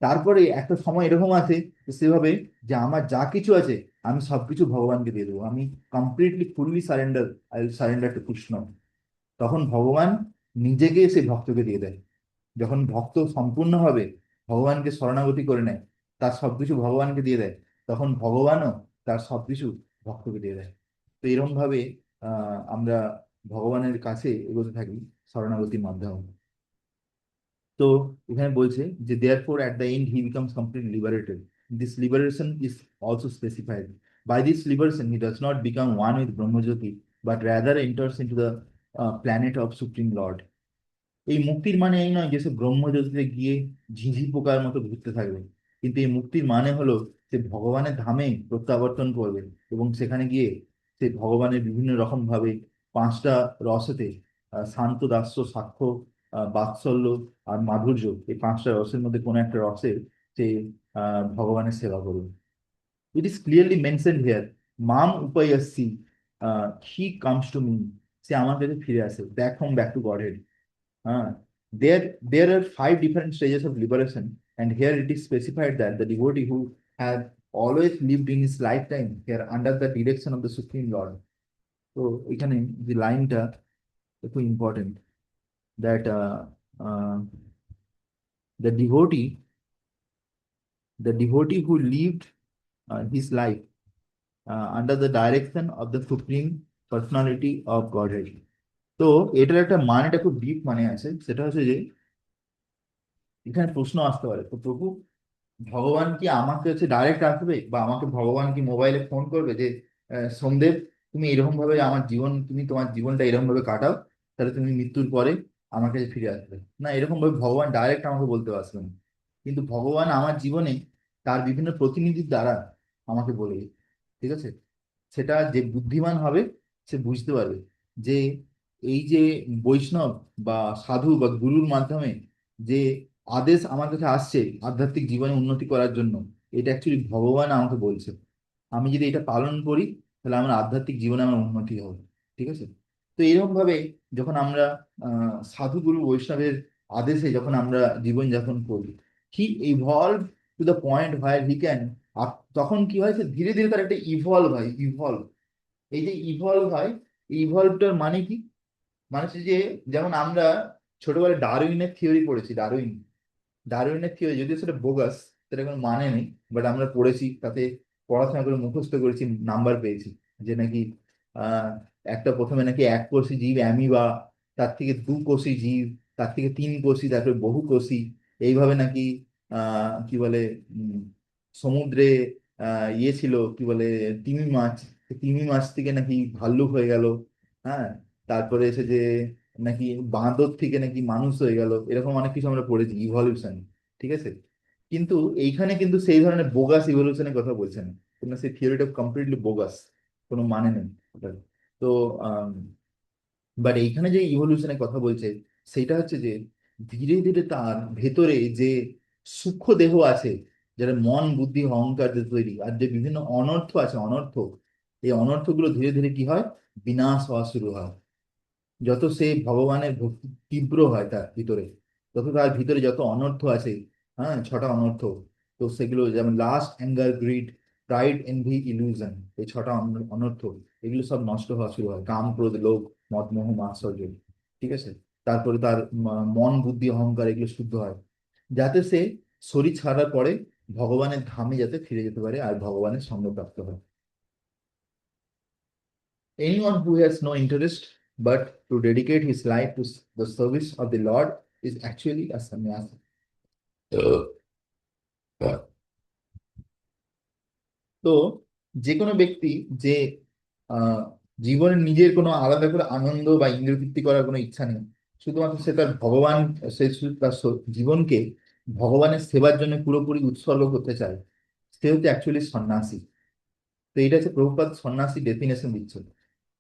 তারপরে একটা সময় এরকম আছে যে সেভাবে যে আমার যা কিছু আছে আমি সবকিছু ভগবানকে দিয়ে দেবো, আমি completely fully surrender, I will surrender to Krishna. তখন ভগবান নিজেকে সেই ভক্তকে দিয়ে দেয়। যখন ভক্ত সম্পূর্ণভাবে ভগবানকে শরণাগতি করে নেয়, তার সবকিছু ভগবানকে দিয়ে দেয়, তখন ভগবানও তার সবকিছু ভক্তকে দিয়ে দেয়। তো এরকম ভাবে আমরা ভগবানের কাছে এগোতে থাকি শরণাগতির মাধ্যমে। তো এখানে বলছে যে therefore at the end he becomes completely liberated. This liberation is also specified. By this liberation he does not become one with Brahmajyoti but rather enters into the planet of Supreme Lord. এই মুক্তির মানে এই নয় যে সে ব্রহ্মজ্যোতিতে গিয়ে ঝিঝি পোকার মতো ঘুরতে থাকবে, কিন্তু এই মুক্তির মানে হলো সে ভগবানের ধামে প্রত্যাবর্তন করবে এবং সেখানে গিয়ে সে ভগবানের বিভিন্ন রকম ভাবে পাঁচটা রসেতে শান্ত, দাস্য, সাক্ষ্য, বাৎসল্য আর মাধুর্য, এই পাঁচটা রসের মধ্যে কোনো একটা রসে সে ভগবানের সেবা করবে। It is clearly mentioned here, Mam Upayassi, he comes to me, সে আমার কাছে ফিরে আসে, back to Godhead. Uh, there are five different stages of liberation, and here it is specified that the devotee who has always lived in his lifetime here under the direction of the Supreme Lord. So এখানে যে লাইনটা খুব important, that uh, the devotee who lived his life under the direction of the Supreme Personality of Godhead. তো এটার একটা মানেটা খুব deep মানে আছে, সেটা হচ্ছে যে এখানে প্রশ্ন আসতে পারে, তো প্রভু ভগবান কি আমাকে হচ্ছে ডাইরেক্ট আসবে, বা আমাকে ভগবান কি মোবাইলে ফোন করবে যে সোমদেব, তুমি এরকম ভাবে আমার জীবন, তুমি তোমার জীবনটা এরকম ভাবে কাটাও, তাহলে তুমি মৃত্যুর পরে আমার কাছে ফিরে আসবে? না, এরকম ভাবে ভগবান ডাইরেক্ট আমাকে বলতে পারছেন, কিন্তু ভগবান আমার জীবনে তার বিভিন্ন প্রতিনিধির দ্বারা আমাকে বলে, ঠিক আছে? সেটা যে বুদ্ধিমান হবে সে বুঝতে পারবে যে এই যে বৈষ্ণব বা সাধু বা গুরুর মাধ্যমে যে আদেশ আমার কাছে আসছে আধ্যাত্মিক জীবনে উন্নতি করার জন্য, এটা অ্যাকচুয়ালি ভগবান আমাকে বলছে। আমি যদি এটা পালন করি তাহলে আমার আধ্যাত্মিক জীবনে আমার উন্নতি হবে, ঠিক আছে? তো এরকম ভাবে যখন আমরা সাধু গুরু বৈষ্ণবের আদেশে যখন আমরা জীবনযাপন করি, he evolve to the point where he can, তখন কি হয়, সে ধীরে ধীরে তার একটা ইভলভ হয়, ইভলভ। এই যে ইভলভ হয়, ইভলভটার মানে কি? মানে হচ্ছে যে, যেমন আমরা ছোটবেলায় ডারউইনের থিওরি পড়েছি, ডারউইনের থিওরি, যদিও সেটা বোগাস, সেটা কোনো মানে নেই, বাট আমরা পড়েছি, তাতে পড়াশোনা করে মুখস্থ করেছি, নাম্বার পেয়েছি, যে নাকি আহ একটা প্রথমে নাকি এক কোষী জীব অ্যামিবা, তার থেকে দু কোষী জীব, তার থেকে তিন কোষী, তারপরে বহু কোষী, এইভাবে নাকি কি বলে, উম, সমুদ্রে ইয়ে ছিল, কি বলে, তিমি মাছ, তিমি মাছ থেকে নাকি ভাল্লুক হয়ে গেল, হ্যাঁ, তারপরে এসে যে নাকি বাঁদর থেকে নাকি মানুষ হয়ে গেল, এরকম অনেক কিছু আমরা পড়েছি ইভলিউশন, ঠিক আছে? কিন্তু এইখানে কিন্তু সেই ধরনের বোগাস ইভলিউশনের কথা বলছে না, কিন্তু সেই থিওরিটা কমপ্লিটলি বোগাস, কোনো মানে নেই ওটার। তো বাট এইখানে যে ইভলিউশনের কথা বলছে সেটা হচ্ছে যে ধীরে ধীরে তার ভেতরে যে সূক্ষ্ম দেহ আছে, যারা মন বুদ্ধি অহংকার দিয়ে তৈরি, আর যে বিভিন্ন অনর্থ আছে, অনর্থ, এই অনর্থগুলো ধীরে ধীরে কি হয়, বিনাশ হওয়া শুরু হয়। যত সে ভগবানের ভক্তি তীব্র হয় তার ভিতরে, তত তার ভিতরে যত অনর্থ আছে, হ্যাঁ, ছটা অনর্থ, তো সেগুলো যেমন lust, anger, greed, pride, envy, illusion, এই ছটা অনর্থ, এগুলো সব নষ্ট হওয়া শুরু হয়, কাম, ক্রোধ, লোভ, মদ, মোহ, মাৎসর্য, ঠিক আছে? তারপরে তার মন বুদ্ধি অহংকার এগুলো শুদ্ধ হয়, যাতে সে শরীর ছাড়ার পরে ভগবানের ধামে যাতে ফিরে যেতে পারে আর ভগবানের সঙ্গ প্রাপ্ত হয়। Anyone who has no interest but to dedicate his life to the service of the Lord is actually a sannyasi. তো যে কোনো ব্যক্তি যে আহ জীবনে নিজের কোনো আলাদা করে আনন্দ বা ইন্দ্রিয় তৃপ্তি করার কোনো ইচ্ছা নেই, শুধুমাত্র সে তার ভগবান, সে শুধু তার জীবনকে ভগবানের সেবার জন্য পুরোপুরি উৎসর্গ করতে চায়, সে হচ্ছে অ্যাকচুয়ালি সন্ন্যাসী। তো এটা হচ্ছে প্রভুপাদ সন্ন্যাসী ডেফিনেশন দিচ্ছে,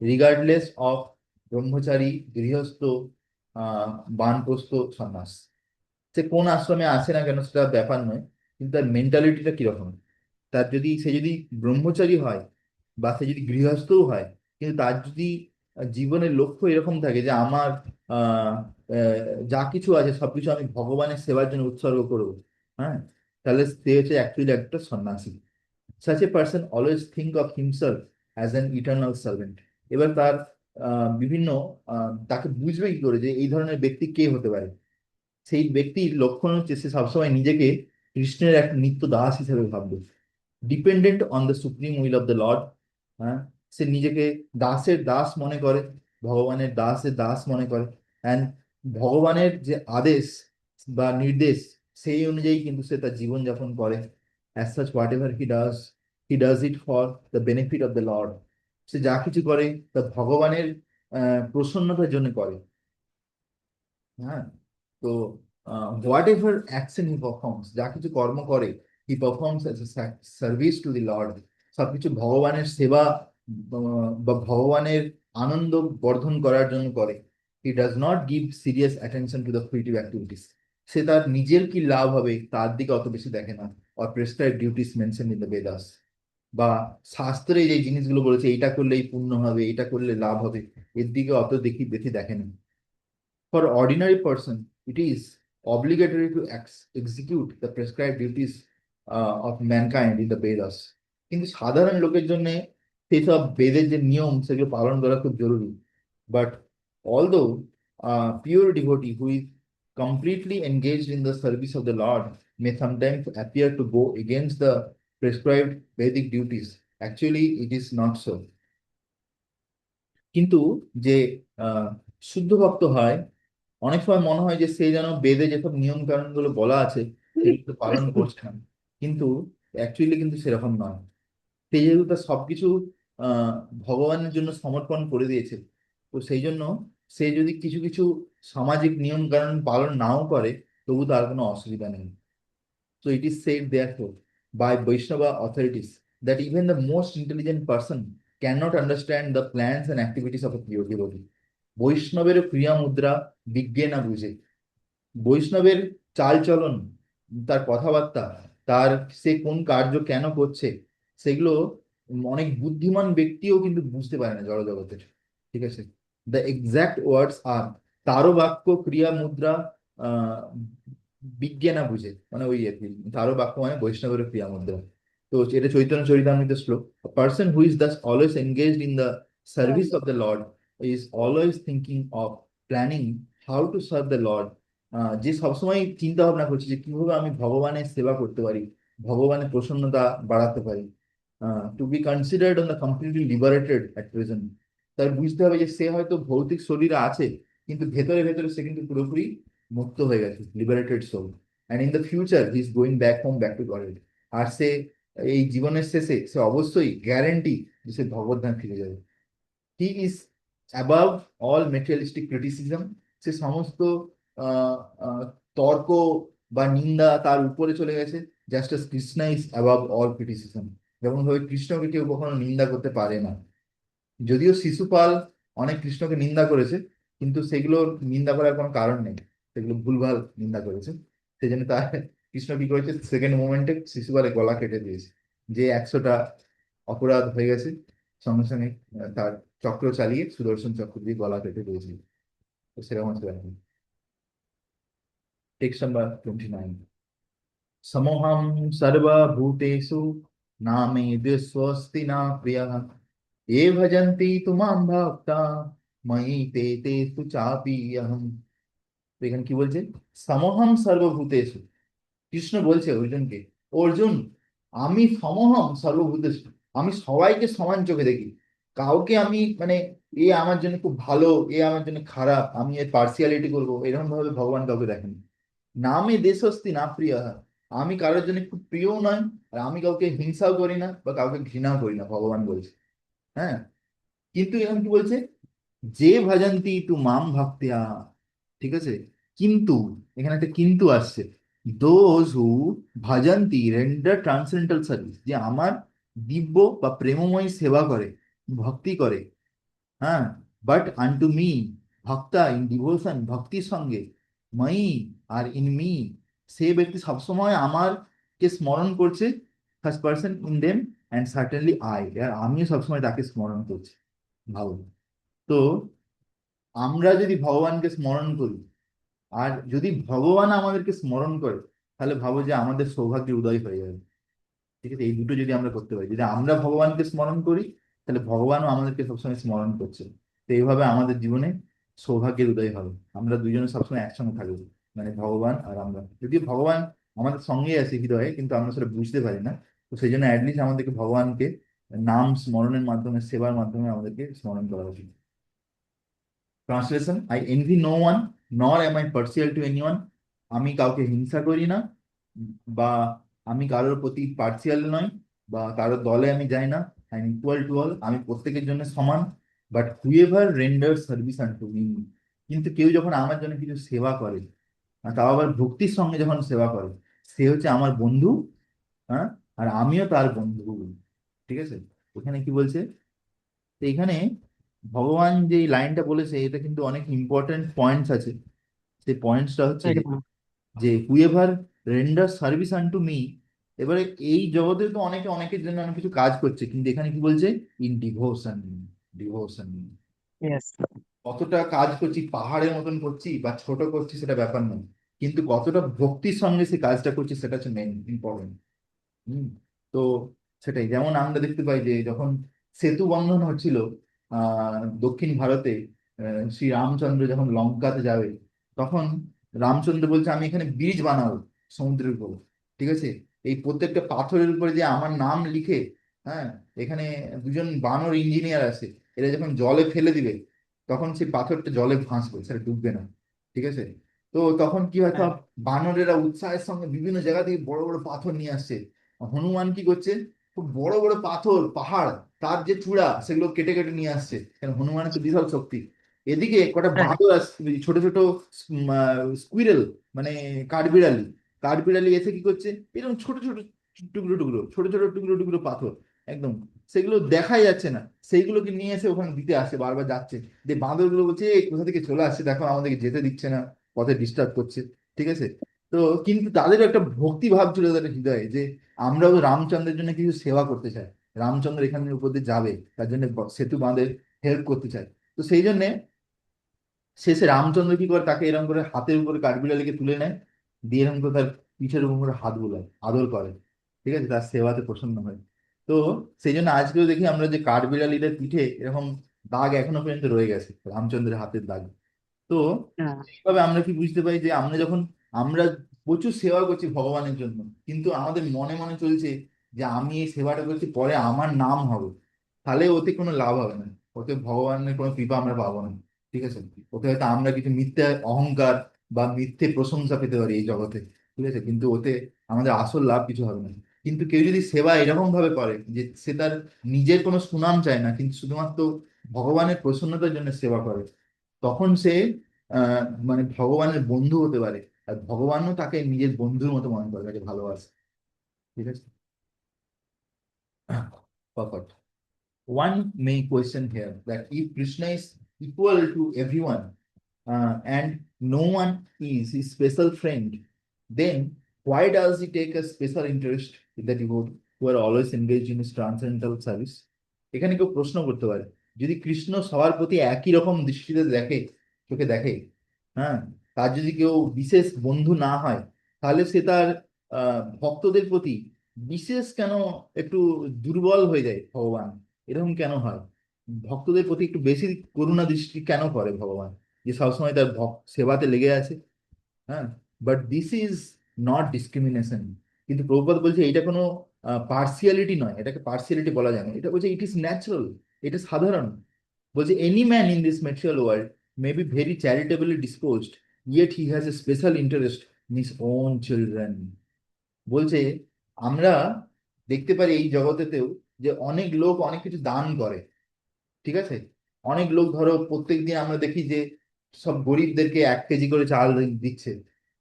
রিগার্ডলেস অফ ব্রহ্মচারী, গৃহস্থ, আহ বানপ্রস্থ, সন্ন্যাস, সে কোন আশ্রমে আছে না কেন সেটা ব্যাপার নয়, কিন্তু তার মেন্টালিটিটা কিরকম। তার যদি, সে যদি ব্রহ্মচারী হয় বা সে যদি গৃহস্থও হয়, কিন্তু তার যদি জীবনের লক্ষ্য এরকম থাকে যে আমার আহ আহ, যা কিছু আছে সবকিছু আমি ভগবানের সেবার জন্য উৎসর্গ করবো, হ্যাঁ, তাহলে সে হচ্ছে অ্যাকচুয়ালি একটা সন্ন্যাসী। such a person always think of himself as an eternal servant। এবার তার বিভিন্ন তাকে বুঝবে কি করে যে এই ধরনের ব্যক্তি কে হতে পারে? সেই ব্যক্তির লক্ষণ হচ্ছে সে সবসময় নিজেকে কৃষ্ণের এক নিত্য দাস হিসেবে ভাববে, dependent on the supreme will of the Lord. হ্যাঁ, সে নিজেকে দাসের দাস মনে করে, ভগবানের দাসের দাস মনে করে, অ্যান্ড ভগবানের যে আদেশ বা নির্দেশ সেই অনুযায়ী কিন্তু সে তার জীবনযাপন করে। As such whatever he does it for the benefit of the Lord. সে যা কিছু করে তা ভগবানের প্রসন্নতার জন্য করে। হ্যাঁ। তো whatever action he performs, যা কিছু কর্ম করে, he performs as a service to the Lord, সবকিছু ভগবানের সেবা বা ভগবানের আনন্দ বর্ধন করার জন্য করে। He does not give serious attention to the creative activities, সে তার নিজের কি লাভ হবে তার দিকে অত বেশি দেখে না। Or prescribe duties mention in the Vedas, বা শাস্ত্রে যে জিনিসগুলো বলেছে এইটা করলে এই পুণ্য হবে, এটা করলে লাভ হবে, এর দিকে অত বেশি দেখে না। For ordinary person, it is obligatory to execute the prescribed duties of mankind in the Vedas. কিন্তু সাধারণ লোকের জন্য সেসব বেদের যে নিয়ম সেগুলো পালন করা খুব জরুরি। But although pure devotee who is completely engaged in the service of the Lord may sometimes appear to go against the prescribed Vedic duties, actually it is not so. কিন্তু যে আহ শুদ্ধ ভক্ত হয়, অনেক সময় মনে হয় যে সে যেন বেদে যেসব নিয়ম কানুন গুলো বলা আছে সেগুলো পালন করছে না, কিন্তু অ্যাকচুয়ালি কিন্তু সেরকম নয়। সে যেহেতু তার সবকিছু আহ ভগবানের জন্য সমর্পণ করে দিয়েছে, তো সেই জন্য সে যদি কিছু কিছু সামাজিক নিয়ম কানুন পালন নাও করে, তবু তার কোনো অসুবিধা নেই। So it is said, therefore, by Vaishnava authorities that even the most intelligent person cannot understand the plans and activities of a pure devotee. বৈষ্ণবের ক্রিয়া মুদ্রা বিজ্ঞে না বুঝে, বৈষ্ণবের চালচলন, তার কথাবার্তা, তার সে কোন কার্য কেন করছে, সেগুলো অনেক বুদ্ধিমান ব্যক্তিও কিন্তু বুঝতে পারে না জড়জগতের। ঠিক আছে, দ্য এক্সাক্ট ওয়ার্ডস আর, তারও বাক্য ক্রিয়া মুদ্রা আহ বিজ্ঞে না বুঝে, মানে ওই আর কি, তারও বাক্য মানে বৈষ্ণবের ক্রিয়া মুদ্রা। তো এটা চৈতন্য চরিতামৃত শ্লোক। Person who is Das always engaged in the service of the Lord is always thinking of planning how to serve the Lord, যে সবসময় চিন্তা ভাবনা করছে যে কিভাবে আমি ভগবানের সেবা করতে পারি, ভগবানের প্রসন্নতা বাড়াতে পারি। To be considered on the completely liberated at present, তার বুঝতে হবে যে সে হয়তো ভৌতিক শরীরে আছে, কিন্তু ভেতরে ভেতরে সে কিন্তু পুরোপুরি মুক্ত হয়ে গেছে, liberated soul. And in the future he is going back home, back to God. আর সে এই জীবনের শেষে সে অবশ্যই গ্যারেন্টি যে সে ভগবদ্ধাম ফিরে যাবে। He is above all materialistic criticism, সে সমস্ত আহ, আহ, তর্ক বা নিন্দা তার উপরে চলে গেছে। Just as Krishna is above all criticism, যেমন ভাবে কৃষ্ণকে কেউ কখনো নিন্দা করতে পারে না। যদিও শিশুপাল অনেক কৃষ্ণকে নিন্দা করেছে, কিন্তু সেগুলোর নিন্দা করার কোনো কারণ নেই, সেগুলো ভুলভাল নিন্দা করেছে। সেই জন্য তার কৃষ্ণ কি করেছে, সেকেন্ড মোমেন্টে শিশুপালের গলা কেটে দিয়েছে। যে 100টা অপরাধ হয়ে গেছে, সঙ্গে সঙ্গে তার চক্র চালিয়ে সুদর্শন চক্র দিয়ে গলা কেটে দিয়েছিল। তো সেরকম হচ্ছে ব্যাপার। Text number 29। সমোহম সর্বভূতেষু নামে বিশ্বস্তি না প্রিয়, ये भजन्ति तु मां भक्ता मयि ते तेषु चापि अहम। তো এখানে কি বলছে, সমহম সর্বভূতেষু, কৃষ্ণ বলছে অর্জুনকে, অর্জুন আমি সমহম সর্বভূতেষু, আমি সবাইকে সমান চোখে দেখি। কাউকে আমি মানে এ আমার জন্য খুব ভালো, এ আমার জন্য খারাপ, আমি এর পার্সিয়ালিটি করবো, এরকম ভাবে ভগবান কাউকে দেখেন। নামে দেশস্তি না প্রিয়, আমি কারোর জন্য খুব প্রিয়ও নয়, আর আমি কাউকে হিংসাও করি না বা কাউকে ঘৃণাও করি না, ভগবান বলছে। হ্যাঁ, কিন্তু এখন কি বলছে, যে ভজন্তি তু মাম ভক্তিয়া, ঠিক আছে, কিন্তু এখানে একটা কিন্তু আসছে। দোজ হু ভজন্তি রেন্ডার ট্রান্সেন্ডেন্টাল সার্ভিস, যে আমার দিব্য বা প্রেমময় সেবা করে, ভক্তি করে। হ্যাঁ, বাট আনটু মি ভক্তা ইন ডিভোশন, ভক্তির সঙ্গে, মাই আর ইন মি, সে ব্যক্তি সবসময় আমার কে স্মরণ করছে, first person in them, and certainly I, আর আমিও সবসময় তাকে স্মরণ করছি। ভালো। তো আমরা যদি ভগবানকে স্মরণ করি, আর যদি ভগবান আমাদেরকে স্মরণ করে, তাহলে ভাবো যে আমাদের সৌভাগ্যের উদয় হয়ে যাবে। ঠিক আছে, এই দুটো যদি আমরা করতে পারি, যদি আমরা ভগবানকে স্মরণ করি, তাহলে ভগবানও আমাদেরকে সবসময় স্মরণ করছে। তো এইভাবে আমাদের জীবনে সৌভাগ্যের উদয় হবে, আমরা দুজনে সবসময় একসঙ্গে থাকবো, মানে ভগবান আর আমরা। যদিও ভগবান আমাদের সঙ্গেই আছে হৃদয়ে, কিন্তু আমরা সেটা বুঝতে পারি না। তো সেই জন্য অ্যাটলিস্ট আমাদেরকে ভগবানকে নাম স্মরণের মাধ্যমে, সেবার মাধ্যমে আমাদেরকে স্মরণ করা উচিত। Translation, I envy no one nor am I partial to anyone, আমি কাউকে হিংসা করি না, বা আমি কারোর প্রতি পার্সিয়াল নই, বা কারোর দলে আমি যাই না। I am equal to all, আমি প্রত্যেকের জন্য সমান। But whoever render service আনটু me, কিন্তু কেউ যখন আমার জন্য কিছু সেবা করে, আর তাও আবার ভক্তির সঙ্গে যখন সেবা করে, সে হচ্ছে আমার বন্ধু। হ্যাঁ, আর আমিও তার বন্ধু। ঠিক আছে, এখানে কি বলছে? তো এখানে ভগবান যে এই লাইনটা বলেছে, এটা কিন্তু অনেক ইম্পর্টেন্ট পয়েন্টস আছে। সেই পয়েন্টসটা হচ্ছে যে একদম। যে হুএভার রেন্ডার সার্ভিস আনটু মি। এবারে এই জগতে তো অনেকে অনেকের জন্য অনেক কিছু কাজ করছে, কিন্তু এখানে কি বলছে? In devotion. Devotion yes. কতটা কাজ করছি, পাহাড়ের মতন করছি বা ছোট করছি সেটা ব্যাপার নয়, কিন্তু কতটা ভক্তির সঙ্গে সে কাজটা করছি সেটা হচ্ছে মেন ইম্পর্টেন্ট। হুম। তো সেটাই, যেমন আমরা দেখতে পাই যে যখন সেতু বন্ধন হচ্ছিল দক্ষিণ ভারতে, শ্রী রামচন্দ্র যখন লঙ্কাতে যাবে, তখন রামচন্দ্র বলছে আমি এখানে ব্রিজ বানাবো সমুদ্রের উপর। ঠিক আছে, এই প্রত্যেকটা পাথরের উপরে যে আমার নাম লিখে, হ্যাঁ, এখানে দুজন বানর ইঞ্জিনিয়ার আছে, এরা যখন জলে ফেলে দিবে, তখন সেই পাথরটা জলে ভাসবে, সেটা ডুববে না। ঠিক আছে, তো তখন কি হয়, হ্যাঁ। সব বানরেরা উৎসাহের সঙ্গে বিভিন্ন জায়গা থেকে বড় বড় পাথর নিয়ে আসছে। হনুমান কি করছে? খুব বড় বড় পাথর, পাহাড়, তার যে চূড়া, সেগুলো কেটে কেটে নিয়ে আসছে, কারণ হনুমানের তো বিশাল শক্তি। এদিকে কটা হ্যাঁ। বাঁদর আসছে, ছোট ছোট স্কুইরেল, মানে কাঠবিড়ালি। কাঠবিড়ালি এসে কি করছে? এরকম ছোট ছোট টুকরো টুকরো, ছোট ছোট টুকরো টুকরো পাথর, একদম সেগুলো দেখাই যাচ্ছে না, সেইগুলোকে নিয়ে এসে ওখানে দিতে আসছে, বারবার যাচ্ছে। যে বাঁদরগুলো বলছে, "এই কোথা থেকে চলে আসছে, দেখো আমাদেরকে যেতে দিচ্ছে না, পথে ডিস্টার্ব করছে।" ঠিক আছে, তো কিন্তু তাদেরও একটা ভক্তি ভাব ছিল তাদের হৃদয়ে, যে আমরাও রামচন্দ্রের জন্য কিছু সেবা করতে চাই। রামচন্দ্র এখানের উপর দিয়ে যাবে, তার জন্য সেতু বাঁধে হেল্প করতে চাই। তো সেই জন্য শেষে রামচন্দ্র কি করে, তাকে এরকম করে হাতের উপরে কাঠবিড়ালিকে তুলে নেয়, দিয়ে এরকম করে তার পিঠের উপর করে হাত বুলায়, আদর করে। ঠিক আছে, তার সেবাতে প্রসন্ন হয়। তো সেই জন্য আজকেও দেখি আমরা যে কাঠবিড়ালিদের পিঠে এরকম দাগ এখনো পর্যন্ত রয়ে গেছে, রামচন্দ্রের হাতের দাগ। তো হ্যাঁ। এইভাবে আমরা কি বুঝতে পারি যে আমরা যখন আমরা প্রচুর সেবা করছি ভগবানের জন্য, কিন্তু আমাদের মনে মনে চলছে যে আমি এই সেবাটা করছি পরে আমার নাম হবে, তাহলে ওতে কোনো লাভ হবে না, ওতে ভগবানের কোনো কৃপা আমরা পাবো না। ঠিক আছে, ওতে হয়তো আমরা কিছু মিথ্যে অহংকার বা মিথ্যে প্রশংসা পেতে পারি এই জগতে। ঠিক আছে, কিন্তু ওতে আমাদের আসল লাভ কিছু হবে না। কিন্তু কেউ যদি সেবা এরকম ভাবে করে যে সে তার নিজের কোনো সুনাম চায় না, কিন্তু শুধুমাত্র ভগবানের প্রসন্নতার জন্য সেবা করে, তখন সে আহ মানে ভগবানের বন্ধু হতে পারে। আর ভগবানও তাকে নিজের বন্ধুর মতো মনে করে, তাকে ভালোবাসে। ঠিক আছে, perfect. One main question here, that if Krishna is equal to everyone, and no one is his special friend, then why does he take a special interest in the devote who are always engaged in his transcendental service? এখানে কেউ প্রশ্ন করতে পারে, যদি কৃষ্ণ সবার প্রতি একই রকম দৃষ্টিতে দেখে, চোখে দেখে, হ্যাঁ, তার যদি কেউ বিশেষ বন্ধু না হয়, তাহলে সে তার ভক্তদের প্রতি বিশেষ কেন একটু দুর্বল হয়ে যায় ভগবান? এরকম কেন হয়? ভক্তদের প্রতি একটু বেশি করুণা দৃষ্টি কেন করে ভগবান, যে সবসময় তার ভক্ত সেবাতে লেগে আছে? হ্যাঁ, but this is not discrimination. কিন্তু প্রভুপাদ বলছে এটা কোনো পার্সিয়ালিটি নয়, এটাকে পার্সিয়ালিটি বলা যায় না, এটা বলছে ইট ইজ ন্যাচারাল, এটা সাধারণ। বলছে any man in this material world may be very charitably disposed, yet he has a special interest in his own children. বলছে আমরা দেখতে পারি এই জগতেতেও যে অনেক লোক অনেক কিছু দান করে। ঠিক আছে, অনেক লোক ধরো প্রত্যেকদিন আমরা দেখি যে সব গরিবদেরকে 1 কেজি করে চাল দিচ্ছে,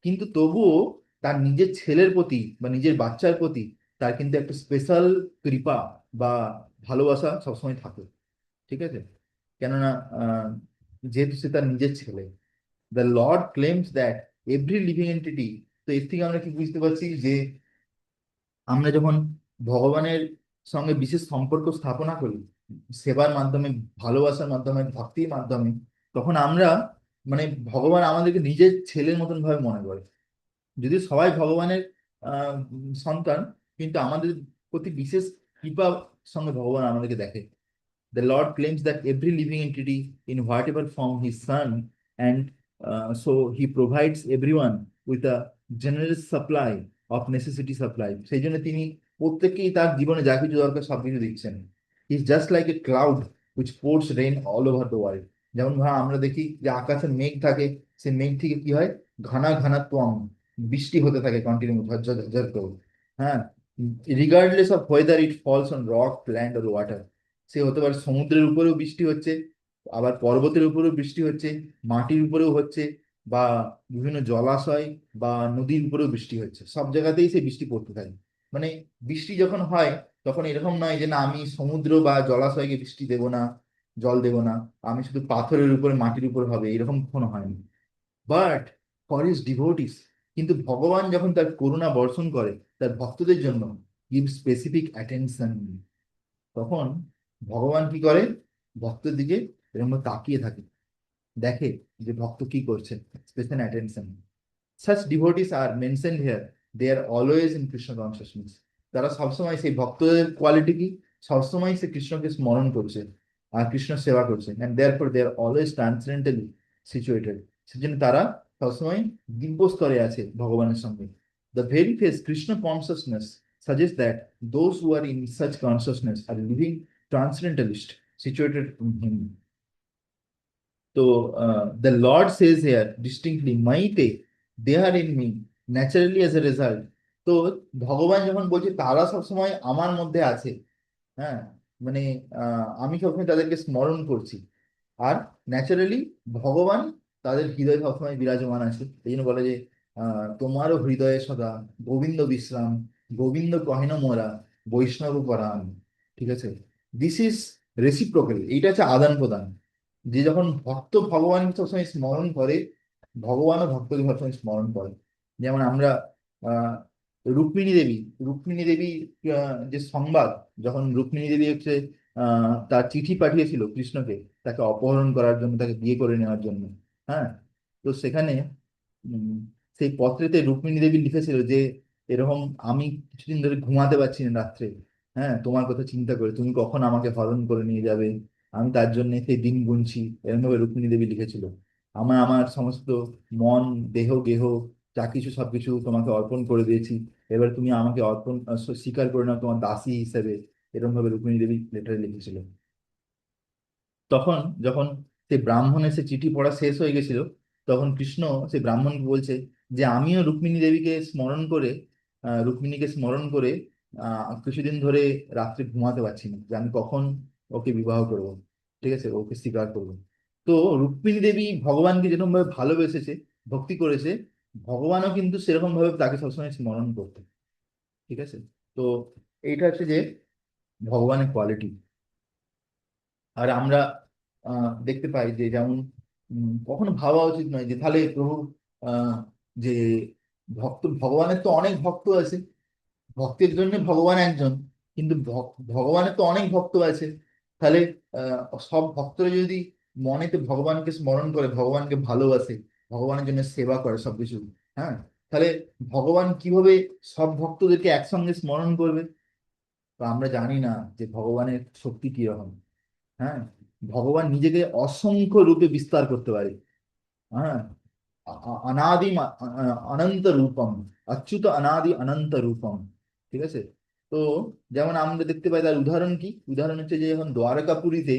কিন্তু তবুও তার নিজের ছেলের প্রতি বা নিজের বাচ্চার প্রতি তার কিন্তু একটা স্পেশাল কৃপা বা ভালোবাসা সবসময় থাকে। ঠিক আছে, কেননা যেহেতু সে তার নিজের ছেলে। The Lord claims that every living entity. তো এর থেকে আমরা কি বুঝতে পারছি যে আমরা যখন ভগবানের সঙ্গে বিশেষ সম্পর্ক স্থাপনা করি, সেবার মাধ্যমে, ভালোবাসার মাধ্যমে, ভক্তির মাধ্যমে, তখন আমরা মানে ভগবান আমাদেরকে নিজের ছেলের মতন ভাবে মনে করে। যদি সবাই ভগবানের সন্তান, কিন্তু আমাদের প্রতি বিশেষ কৃপা সঙ্গে ভগবান আমাদেরকে দেখে। The Lord claims that every living entity, in whatever form His Son, and so He provides everyone with a generous supply of necessity supply. সেই জন্য তিনি প্রত্যেককেই তার জীবনে যা কিছু দরকার সব কিছু দিচ্ছেন। He's just like a cloud which pours rain all over the world. যেমন ধর আমরা দেখি যে আকাশে মেঘ থাকে, সেই মেঘ থেকে কি হয়, ঘনা ঘনা তোয়াম, বৃষ্টি হতে থাকে কন্টিনিউ, ঝরঝর ঝরঝর করে। হ্যাঁ, regardless of weather it falls on rock, land or water. সে হতে পারে সমুদ্রের উপরেও বৃষ্টি হচ্ছে, আবার পর্বতের উপরেও বৃষ্টি হচ্ছে, মাটির উপরেও হচ্ছে, বা বিভিন্ন জলাশয় বা নদীর উপরেও বৃষ্টি হচ্ছে, সব জায়গাতেই সেই বৃষ্টি পড়তে থাকে। মানে বৃষ্টি যখন হয় তখন এরকম নয় যে না আমি সমুদ্র বা জলাশয়কে বৃষ্টি দেব না, জল দেব না, আমি শুধু পাথরের উপরে মাটির উপর হবে, এরকম কখনো হয়নি। বাট ফর হিজ ডিভোটিস, কিন্তু ভগবান যখন তার করুণা বর্ষণ করে তার ভক্তদের জন্য, গিভ স্পেসিফিক অ্যাটেনশন, তখন ভগবান কি করে, ভক্তের দিকে এরকম তাকিয়ে থাকে, দেখে যে ভক্ত কি করছে, special attention. Such devotees are mentioned here. They are always in Krishna consciousness. তারা সবসময় সেই ভক্তদের কোয়ালিটি কি, সবসময় সে কৃষ্ণকে স্মরণ করছে আর কৃষ্ণ সেবা করছে, and therefore they are always transcendentally situated. সেজন্য তারা সবসময় দিব্য স্তরে আছে ভগবানের সঙ্গে। The very phrase Krishna consciousness suggests that those who are in such consciousness are living transcendentalist, situated in him. So the Lord says here distinctly, Maite, they are in me, naturally as a result. তো ভগবান যখন বলছে তারা সবসময় আমার মধ্যে আছে, হ্যাঁ, মানে আমি সবসময় তাদেরকে স্মরণ করছি, আর ন্যাচারালি ভগবান তাদের হৃদয়ে সবসময় বিরাজমান আছে। এই জন্য বলে যে তোমারও হৃদয়ে সদা গোবিন্দ বিশ্রাম, গোবিন্দ কহেন মোরা বৈষ্ণব পরাণ। ঠিক আছে, দিস ইজ রেসিপ্রোকাল, এইটা হচ্ছে আদান প্রদান। যে যখন ভক্ত ভগবানকে সবসময় স্মরণ করে, ভগবানও ভক্তকে সবসময় স্মরণ করে। যেমন আমরা আহ রুক্মিণী দেবী, রুক্মিণী দেবী যে সংবাদ, যখন রুক্মিণী দেবী হচ্ছে তার চিঠি পাঠিয়েছিল কৃষ্ণকে তাকে অপহরণ করার জন্য, তাকে বিয়ে করে নেওয়ার জন্য, হ্যাঁ, তো সেখানে উম, সেই পত্রেতে রুক্মিণী দেবী লিখেছিল যে এরকম আমি কিছুদিন ধরে ঘুমাতে পারছি না রাত্রে, হ্যাঁ, তোমার কথা চিন্তা করে তুমি কখন আমাকে হরণ করে নিয়ে যাবে, আমি তার জন্য সেই দিন গুনছি, এরকম ভাবে রুক্মিণী দেবী লিখেছিল। আমার আমার সমস্ত মন, দেহ গেহ যা কিছু সবকিছু তোমাকে অর্পণ করে দিয়েছি, এবার তুমি আমাকে অর্পণ স্বীকার করে নাও তোমার দাসী হিসেবে, এরকম ভাবে রুক্মিণী দেবী লেটারে লিখেছিল। তখন যখন সেই ব্রাহ্মণের সে চিঠি পড়া শেষ হয়ে গেছিল, তখন কৃষ্ণ সেই ব্রাহ্মণকে বলছে যে আমিও রুক্মিণী দেবীকে স্মরণ করে, রুক্মিণীকে স্মরণ করে কিছুদিন ধরে রাত্রে ঘুমাতে পারছি না, যে আমি কখন ওকে বিবাহ করব, ঠিক আছে, ওকে স্বীকার করবো। তো রুক্মিণী দেবী ভগবানকে যেরকম ভাবে ভালোবেসেছে, ভক্তি করেছে, ভগবানও কিন্তু সেরকম ভাবে তাকে সবসময় স্মরণ করতে। ঠিক আছে, তো এইটা হচ্ছে যে ভগবানের কোয়ালিটি। আর আমরা দেখতে পাই যে যেমন কখনো ভাবা উচিত নয় যে তাহলে প্রভু আহ, যে ভক্ত, ভগবানের তো অনেক ভক্ত আছে, ভক্তের জন্য ভগবান একজন, কিন্তু ভগবানের তো অনেক ভক্ত আছে, তাহলে সব ভক্তরা যদি মনেতে ভগবানকে স্মরণ করে, ভগবানকে ভালোবাসে, ভগবানের জন্য সেবা করে সবকিছু, হ্যাঁ, তাহলে ভগবান কিভাবে সব ভক্তদেরকে একসঙ্গে স্মরণ করবে? তো আমরা জানি না যে ভগবানের শক্তি কিরকম। হ্যাঁ, ভগবান নিজেকে অসংখ্য রূপে বিস্তার করতে পারে। হ্যাঁ, অনাদি অনন্ত রূপম, অচ্যুত অনাদি অনন্ত রূপম। ঠিক আছে, তো যেমন আমরা দেখতে পাই তার উদাহরণ কি, উদাহরণ হচ্ছে যে যখন দ্বারকাপুরীতে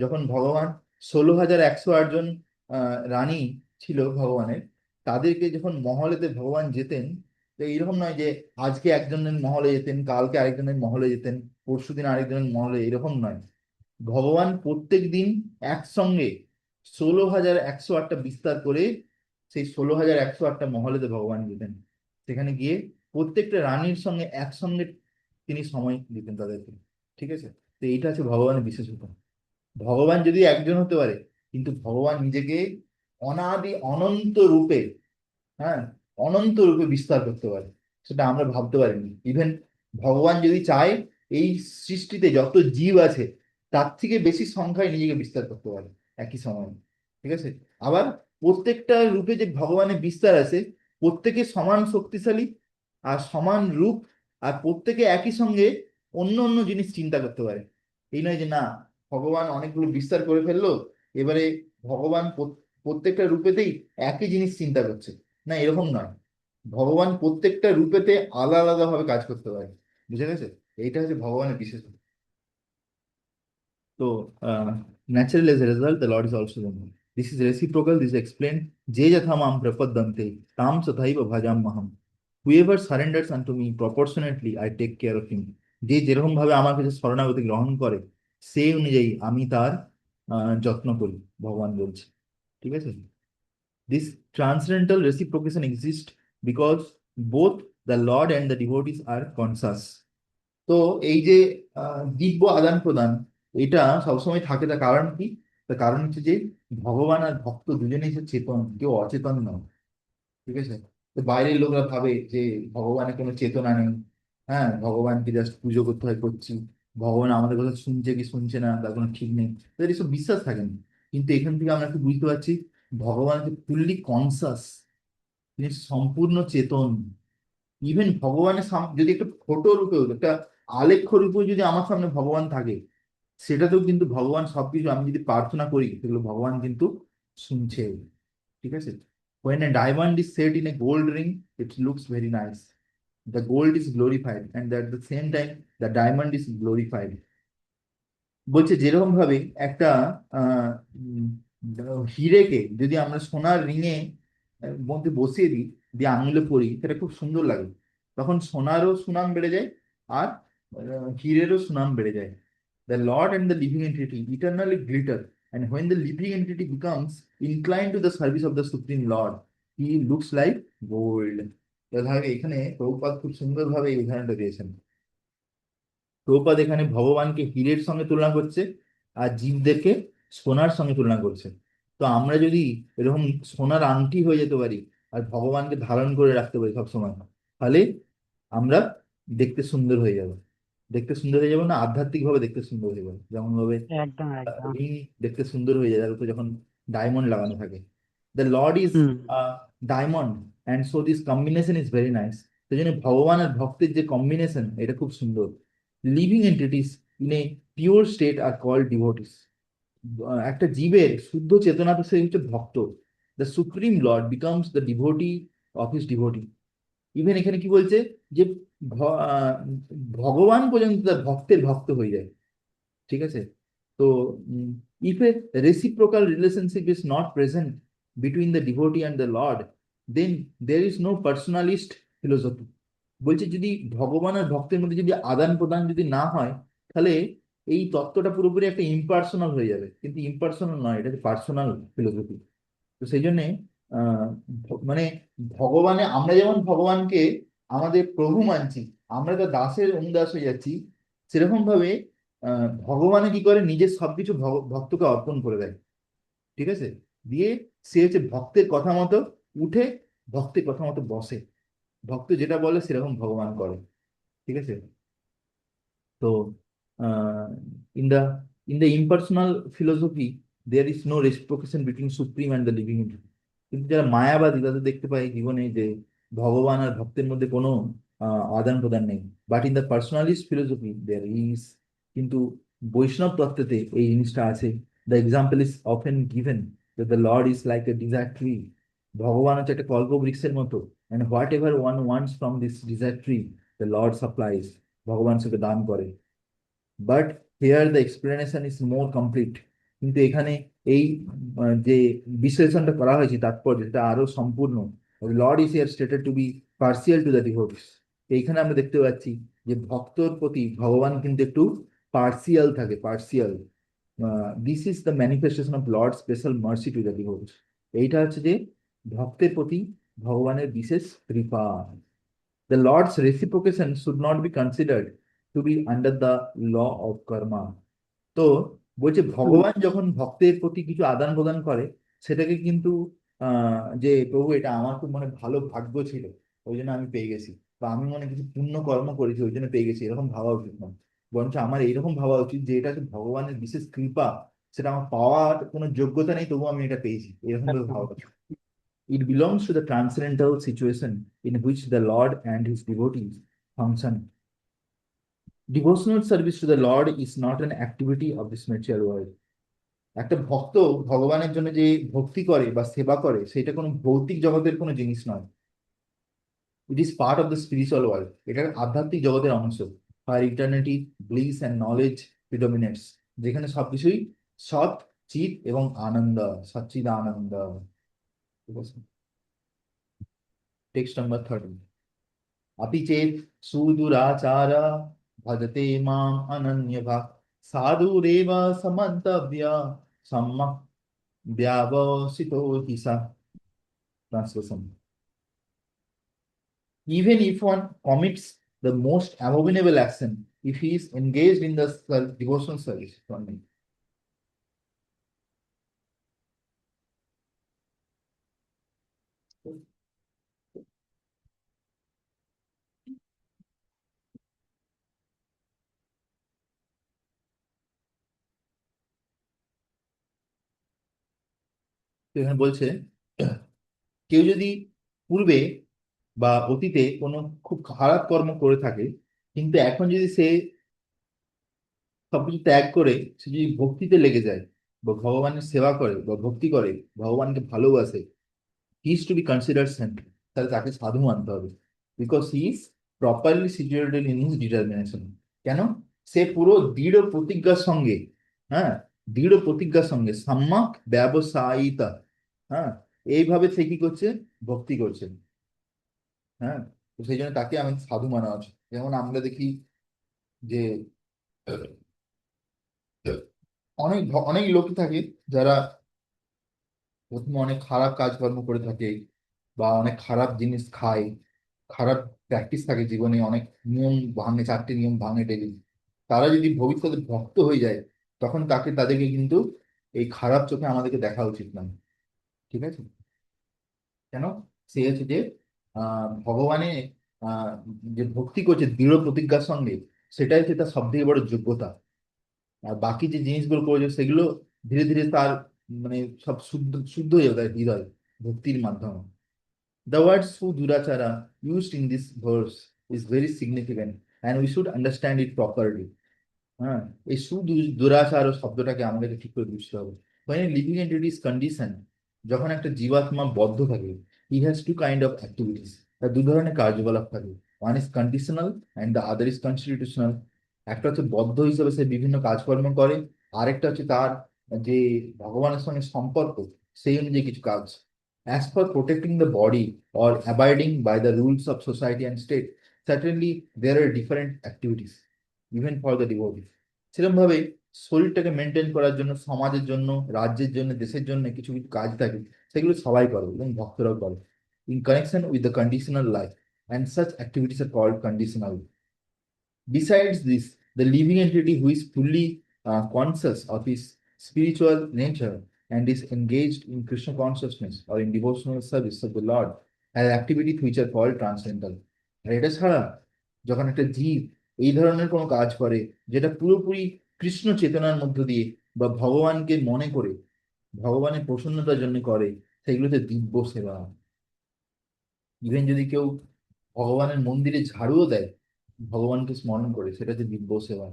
যখন ভগবান 16,108 জন রানী ছিল ভগবানের, তাদেরকে যখন মহলেতে ভগবান যেতেন, তো এইরকম নয় যে আজকে একজনের মহলে যেতেন, কালকে আরেকজনের মহলে যেতেন, পরশুদিন আরেকজনের মহলে, এরকম নয়। ভগবান প্রত্যেক দিন একসঙ্গে 16,108টা বিস্তার করে সেই 16,108টা মহলেতে ভগবান যেতেন, সেখানে গিয়ে প্রত্যেকটা রানীর সঙ্গে একসঙ্গে তিনি সময় দিতেন তাদেরকে। ঠিক আছে, তো এইটা হচ্ছে ভগবানের বিশেষতা। ভগবান যদি একজন হতে পারে, কিন্তু ভগবান নিজেকে অনাদি অনন্ত রূপে, হ্যাঁ, অনন্ত রূপে বিস্তার করতে পারে, সেটা আমরা ভাবতে পারিনি। ইভেন ভগবান যদি চায়, এই সৃষ্টিতে যত জীব আছে তার থেকে বেশি সংখ্যায় নিজেকে বিস্তার করতে পারে একই সময়ে। ঠিক আছে, আবার প্রত্যেকটা রূপে যে ভগবানের বিস্তার আছে, প্রত্যেকে সমান শক্তিশালী আর সমান রূপ, আর প্রত্যেকে একই সঙ্গে অন্য অন্য জিনিস চিন্তা করতে পারে। এই নয় যে না ভগবান অনেকগুলো বিস্তার করে ফেললো, এবারে ভগবান প্রত্যেকটা রূপেতেই একই জিনিস চিন্তা করছে, না এরকম নয়। ভগবান প্রত্যেকটা রূপেতে আলাদা আলাদা ভাবে কাজ করতে পারে। বুঝে গেছে, এইটা হচ্ছে ভগবানের বিশেষ। তো natural as a result the Lord is also Brahma. This is reciprocal, this explain, যে যথা মাম প্রপদ্যন্তে তাম তথৈব ভজাম্যহম। Whoever surrenders unto me proportionately I take care of him. যে যেরকম ভাবে আমার কাছে শরণাগতি গ্রহণ করে, সেই অনুযায়ী আমি তার যত্ন করি, ভগবান বলছে। ঠিক আছে, this transcendental reciprocation exist because both the Lord and the devotees are conscious. তো এই যে দিব্য আদান প্রদান, এটা সবসময় থাকে। তার কারণ কি? তার কারণ হচ্ছে যে ভগবান আর ভক্ত দুজনেই হচ্ছে চেতন, কেউ অচেতন নয়। ঠিক আছে, তো বাইরের লোকরা ভাবে যে ভগবানের কোনো চেতনা নেই, হ্যাঁ, ভগবানকে জাস্ট পুজো করতে হয়, করছি, ভগবান আমাদের কথা শুনছে কি শুনছে না তার কোনো ঠিক নেই, তাদের এসব বিশ্বাস থাকে না। কিন্তু এখান থেকে আমরা একটু বুঝতে পারছি ভগবান ফুললি কনসাস, তিনি সম্পূর্ণ চেতন। ইভেন ভগবানের যদি একটা ফটো রূপেও, একটা আলেখ্য রূপেও যদি আমার সামনে ভগবান থাকে, সেটাতেও কিন্তু ভগবান সবকিছু, আমি যদি প্রার্থনা করি সেগুলো ভগবান কিন্তু শুনছে। ঠিক আছে, when a diamond is set in a gold ring it looks very nice, the gold is glorified and at the same time the diamond is glorified। বলছে যেরকম ভাবে একটা আহ উম, হিরেকে যদি আমরা সোনার রিঙে মধ্যে বসিয়ে দিই, দিয়ে আঙুলে পরি, সেটা খুব সুন্দর লাগে, তখন সোনারও সুনাম বেড়ে যায়, আর হীরেরও সুনাম বেড়ে যায়। The Lord and the living entity eternally glitter, and when the living entity becomes inclined to the service of the Supreme Lord, he looks like gold। তাহলে এখানে প্রভুপাদ খুব সুন্দরভাবে এই উদাহরণটা দিয়েছেন। প্রভুপাদ এখানে ভগবানকে হীরের সঙ্গে তুলনা করছে, আর জীবদেরকে সোনার সঙ্গে তুলনা করছে। তো আমরা যদি এরকম সোনার আংটি হয়ে যেতে পারি, আর ভগবানকে ধারণ করে রাখতে পারি সবসময়, তাহলে আমরা দেখতে সুন্দর হয়ে যাব। দেখতে সুন্দর হয়ে যাবো না, আধ্যাত্মিক ভাবে দেখতে সুন্দর হয়ে যাবে, যেমন ভাবে একদম একদম। রিং দেখতে সুন্দর হয়ে যায় তার উপর যখন ডায়মন্ড লাগানো থাকে। The Lord is hmm. Diamond, and so this combination is very nice. সেই জন্য ভগবান আর ভক্তের যে কম্বিনেশন, এটা খুব সুন্দর। Living entities in a pure state are called devotees. একটা জীবের শুদ্ধ চেতনা তো সে হচ্ছে ভক্ত। The supreme lord becomes the devotee of his devotee. Even এখানে কি বলছে যে ভগবান পর্যন্ত তার ভক্তের ভক্ত হয়ে যায়। ঠিক আছে, তো if a reciprocal relationship is not present between the devotee and the Lord, then there is no personalist philosophy. বলছে যদি ভগবান আর ভক্তের মধ্যে যদি আদান প্রদান যদি না হয়, তাহলে এই তত্ত্বটা পুরোপুরি একটা ইম্পার্সোনাল হয়ে যাবে। কিন্তু ইম্পার্সোনাল নয়, এটা পার্সোনাল ফিলোসফি। তো সেই জন্যে আহ মানে ভগবানে, আমরা যেমন ভগবানকে আমাদের প্রভু মানছি, আমরা তো দাসের অনুদাস হয়ে যাচ্ছি, সেরকম ভাবে ভগবানে কি করে নিজের সবকিছু ভক্তকে অর্পণ করে দেয়। ঠিক আছে, দিয়ে সে হচ্ছে ভক্তের কথা মতো উঠে, ভক্তের কথা মতো বসে, ভক্ত যেটা বলে সেরকম ভগবান করে। ঠিক আছে, তো in the in the impersonal philosophy there is no reciprocation between supreme and the living entity. কিন্তু যারা মায়াবাদী তাদের দেখতে পাই জীবনে যে ভগবান আর ভক্তের মধ্যে কোনো আদান প্রদান নেই। But in the personalist philosophy there is, কিন্তু বৈষ্ণব তত্ত্বতে এই জিনিসটা আছে। The example is often given that the Lord is like a desire tree. ভগবান হচ্ছে একটা কল্প বৃক্ষের মতো, and whatever one wants from this desire tree the Lord supplies. ভগবান সেটা দান করে। But here the explanation is more complete. কিন্তু এখানে এই যে বিশ্লেষণটা করা হয়েছে তাৎপর্য, সেটা আরো সম্পূর্ণ। Lord is here stated to be partial to the devotees. এইখানে আমরা দেখতে পাচ্ছি যে ভক্তর প্রতি ভগবান কিন্তু একটু পার্সিয়াল থাকে, partial. This is the manifestation of lord special mercy to the devotees. এইটা হচ্ছে যে ভক্তের প্রতি ভগবানের বিশেষ কৃপা। The Lord's reciprocation should not be considered to be under the law of karma। তো বলছে হুম। ভগবান যখন ভক্তের প্রতি কিছু আদান প্রদান করে, সেটাকে কিন্তু যে প্রভু এটা আমার খুব মানে ভালো ভাগ্য ছিল, ওই জন্য আমি পেয়ে গেছি, বা আমি মনে কিছু পুণ্য কর্ম করেছি ওই জন্য পেয়ে গেছি, এরকম ভাবা উচিত নয়। বরঞ্চ আমার এইরকম ভাবা উচিত যে এটা হচ্ছে ভগবানের বিশেষ কৃপা, সেটা আমার পাওয়ার কোনো যোগ্যতা নেই, তবুও আমি এটা পেয়েছি, এরকম ভাবে একদম। ভাবা উচিত। It belongs to the transcendental situation in which the Lord and his devotees function. Devotional service to the Lord is not an activity of this material world. একটা ভক্ত ভগবানের জন্য যে ভক্তি করে বা সেবা করে, সেটা কোনো ভৌতিক জগতের কোনো জিনিস নয়। It is part of the spiritual world, এটা আধ্যাত্মিক জগতের অংশ। আর ইটার্নিটি, ব্লিস অ্যান্ড নলেজ প্রিডমিনেটস, যেখানে সবকিছুই সৎ, চিত এবং আনন্দ, সচ্চিদ আনন্দ। ঠিক আছে, টেক্সট নাম্বার 30। अपि चेत् सुदुराचार भजते माम् अनन्यभाक् साधुरेव समन्तव्य samma vyavasito hisa. Translation. Even if one commits the most abominable action, if he is engaged in the devotional service, one minute. তো এখানে বলছে কেউ যদি পূর্বে বা অতীতে কোনো খুব খারাপ কর্ম করে থাকে, কিন্তু এখন যদি সে সবকিছু ত্যাগ করে সে যদি ভক্তিতে লেগে যায় বা ভগবানের সেবা করে বা ভক্তি করে, ভগবানকে ভালোবাসে, he is to be considered saint, তাহলে তাকে সাধু মানতে হবে। Because he is properly situated in his determination. কেন? সে পুরো দৃঢ় প্রতিজ্ঞার সঙ্গে, হ্যাঁ, দৃঢ় প্রতিজ্ঞার সঙ্গে সম্যক ব্যবসায়িতা, হ্যাঁ, এইভাবে সে কি করছে? ভক্তি করছে। হ্যাঁ, তো সেই জন্য তাকে আমি সাধু মানা উচিত। যেমন আমরা দেখি যে অনেক অনেক লোক থাকে যারা প্রথমে অনেক খারাপ কাজকর্ম করে থাকে বা অনেক খারাপ জিনিস খায়, খারাপ প্র্যাকটিস থাকে জীবনে, অনেক নিয়ম ভাঙে, 4টে নিয়ম ভাঙে ডেলি। তারা যদি ভবিষ্যতে ভক্ত হয়ে যায়, তখন তাদেরকে কিন্তু এই খারাপ চোখে আমাদেরকে দেখা উচিত না। ঠিক আছে? কেন? সে হচ্ছে যে ভগবানের আহ যে ভক্তি করছে দৃঢ় প্রতিজ্ঞার সঙ্গে, সেটাই হচ্ছে তার সব থেকে বড় যোগ্যতা। আর বাকি যে জিনিসগুলো করেছে সেগুলো ধীরে ধীরে তার মানে সব শুদ্ধ শুদ্ধ হয়ে যাবে তার হৃদয় ভক্তির মাধ্যমে। The word Sudurachara used in this verse is very significant and we should understand it properly. হ্যাঁ, এই সুদুরাচার শব্দটাকে আমাদেরকে ঠিক করে বুঝতে হবে। when a living entity is conditioned, যখন একটা জীবাত্মা বদ্ধ থাকে, he has two kind of activities, তার দু ধরনের কার্যকলাপ থাকে। one is conditional and the other is constitutional. একটা হচ্ছে বদ্ধ হিসেবে সে বিভিন্ন কাজকর্ম করে, আরেকটা হচ্ছে তার যে ভগবানের সঙ্গে সম্পর্ক, সেই অনুযায়ী কিছু কাজ। as for protecting the body or abiding by the rules of society and state, certainly there are different activities even for the devotees. সেরকম ভাবে শরীরটাকে মেনটেন করার জন্য, সমাজের জন্য, রাজ্যের জন্য, দেশের জন্য কিছু কিছু কাজ থাকে, সেগুলো সবাই করে এবং ভক্তরাও করে in connection with the conditional life, and such activities are called conditional. Besides this, the living entity who is fully conscious of his spiritual nature and is engaged in Krishna consciousness or in devotional service of the Lord has activities which are called transcendental. আর এটা ছাড়া যখন একটা জীব এই ধরনের কোনো কাজ করে যেটা পুরোপুরি কৃষ্ণ চেতনার মধ্য দিয়ে বা ভগবানকে মনে করে, ভগবানের প্রসন্নতার জন্য করে, সেগুলোতে দিব্য সেবা। ইভেন যদি কেউ ভগবানের মন্দিরে ঝাড়ুও দেয় ভগবানকে স্মরণ করে, সেটা হচ্ছে দিব্য সেবা।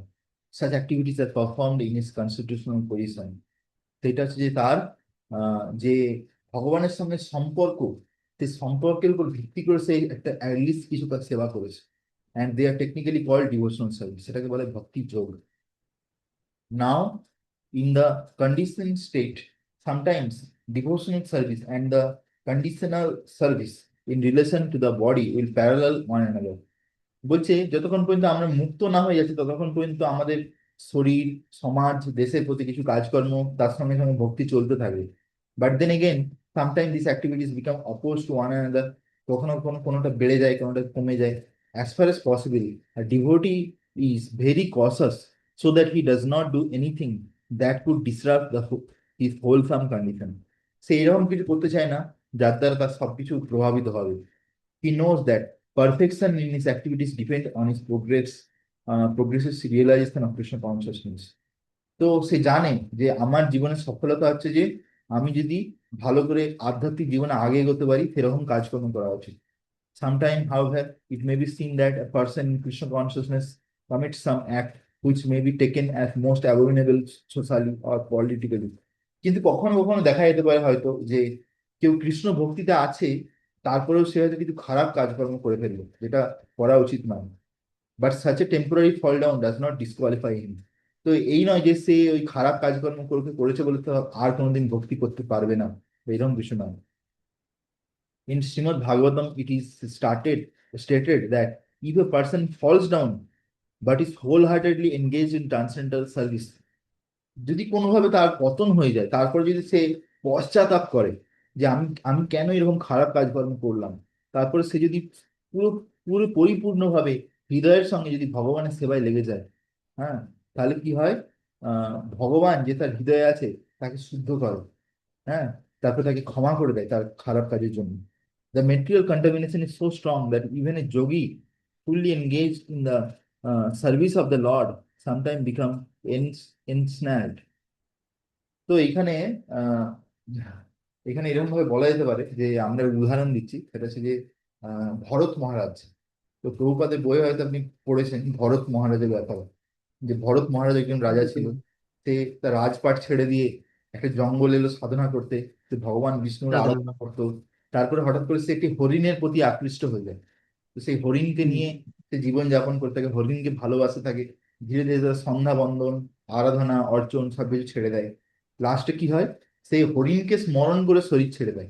such activities are performed in his constitutional position. সেটা হচ্ছে যে তার যে ভগবানের সঙ্গে সম্পর্ক, সেই সম্পর্কের উপর ভিত্তি করে সে একটা অ্যাটলিস্ট কিছু তার সেবা করেছে, and they are technically called devotional service, সেটাকে বলে ভক্তি যোগ। Now, in the conditioned state, sometimes devotional service and the conditional service in relation to the body will parallel one another. বলছে যতক্ষণ পর্যন্ত আমরা মুক্ত না হয়ে যাচ্ছি ততক্ষণ পর্যন্ত আমাদের শরীর, সমাজ, দেশের প্রতি কিছু কাজকর্ম তার সঙ্গে সঙ্গে ভক্তি চলতে থাকবে। But then again sometime this activities become oppose to one another. কখনো কখনো কোনোটা বেড়ে যায়, কোনোটা কমে যায়। As far as possible a devotee is very cautious so that he does not do anything that could disrupt his wholesome condition. সে এরকম কিছু করতে চায় না যার দ্বারা তার সবকিছু প্রভাবিত হবে। He knows that perfection in his activities depend on his progressive realization of Krishna consciousness. তো সে জানে যে আমার জীবনের সফলতা হচ্ছে যে আমি যদি ভালো করে আধ্যাত্মিক জীবনে আগে এগোতে পারি সেরকম কাজকর্ম করা উচিত। Sometimes, however, it may be seen that a person in Krishna consciousness commits some act which may be taken as most abominable socially or politically. কিন্তু কখনো কখনো দেখা যেতে পারে হয়তো যে কেউ কৃষ্ণ ভক্তিতে আছে, তারপরেও সে হয়তো কিছু খারাপ কাজকর্ম করে ফেললো যেটা করা উচিত নয়। But such a temporary fall down does not disqualify him. তো এই নয় যে সে ওই খারাপ কাজকর্ম করেছে বলে তো আর কোনোদিন ভক্তি করতে পারবে না, এরকম কিছু নয়। In Srimad Bhagavatam, it is stated that if a person falls down but is wholeheartedly engaged in transcendental service, যদি কোনোভাবে তার পতন হয়ে যায়, তারপর যদি সে পশ্চাতাপ করে যে আমি আমি কেন এরকম খারাপ কাজকর্ম করলাম, তারপরে সে যদি পুরো পুরো পরিপূর্ণভাবে হৃদয়ের সঙ্গে যদি ভগবানের সেবায় লেগে যায়, হ্যাঁ, তাহলে কি হয়, ভগবান যে তার হৃদয়ে আছে তাকে শুদ্ধ করে, হ্যাঁ, তারপর তাকে ক্ষমা করে দেয় তার খারাপ কাজের জন্য। The material contamination is so strong that even a yogi fully engaged in the service of the Lord sometimes become ensnared. তো এখানে আহ এখানে এরকম ভাবে বলা যেতে পারে যে, আমরা উদাহরণ দিচ্ছি সেটা হচ্ছে যে ভরত মহারাজ। তো প্রভুপাদের বই হয়তো আপনি পড়েছেন ভরত মহারাজের ব্যাপারে, যে ভরত মহারাজ একজন রাজা ছিল। সে তার রাজপাট ছেড়ে দিয়ে একটা জঙ্গল এলো সাধনা করতে, সে ভগবান বিষ্ণুর সাধনা। আরাধনা করতো। তারপরে হঠাৎ করে সে একটি হরিণের প্রতি আকৃষ্ট হয়ে যায়। তো সেই হরিণকে হুম, নিয়ে সে জীবন যাপন করতে থাকে, হরিণকে ভালোবাসতে থাকে। ধীরে ধীরে তার সন্ধ্যা বন্দন, আরাধনা, অর্চন সবকিছু ছেড়ে দেয়। লাস্টে কি হয়, সেই হরিণকে স্মরণ করে শরীর ছেড়ে দেয়।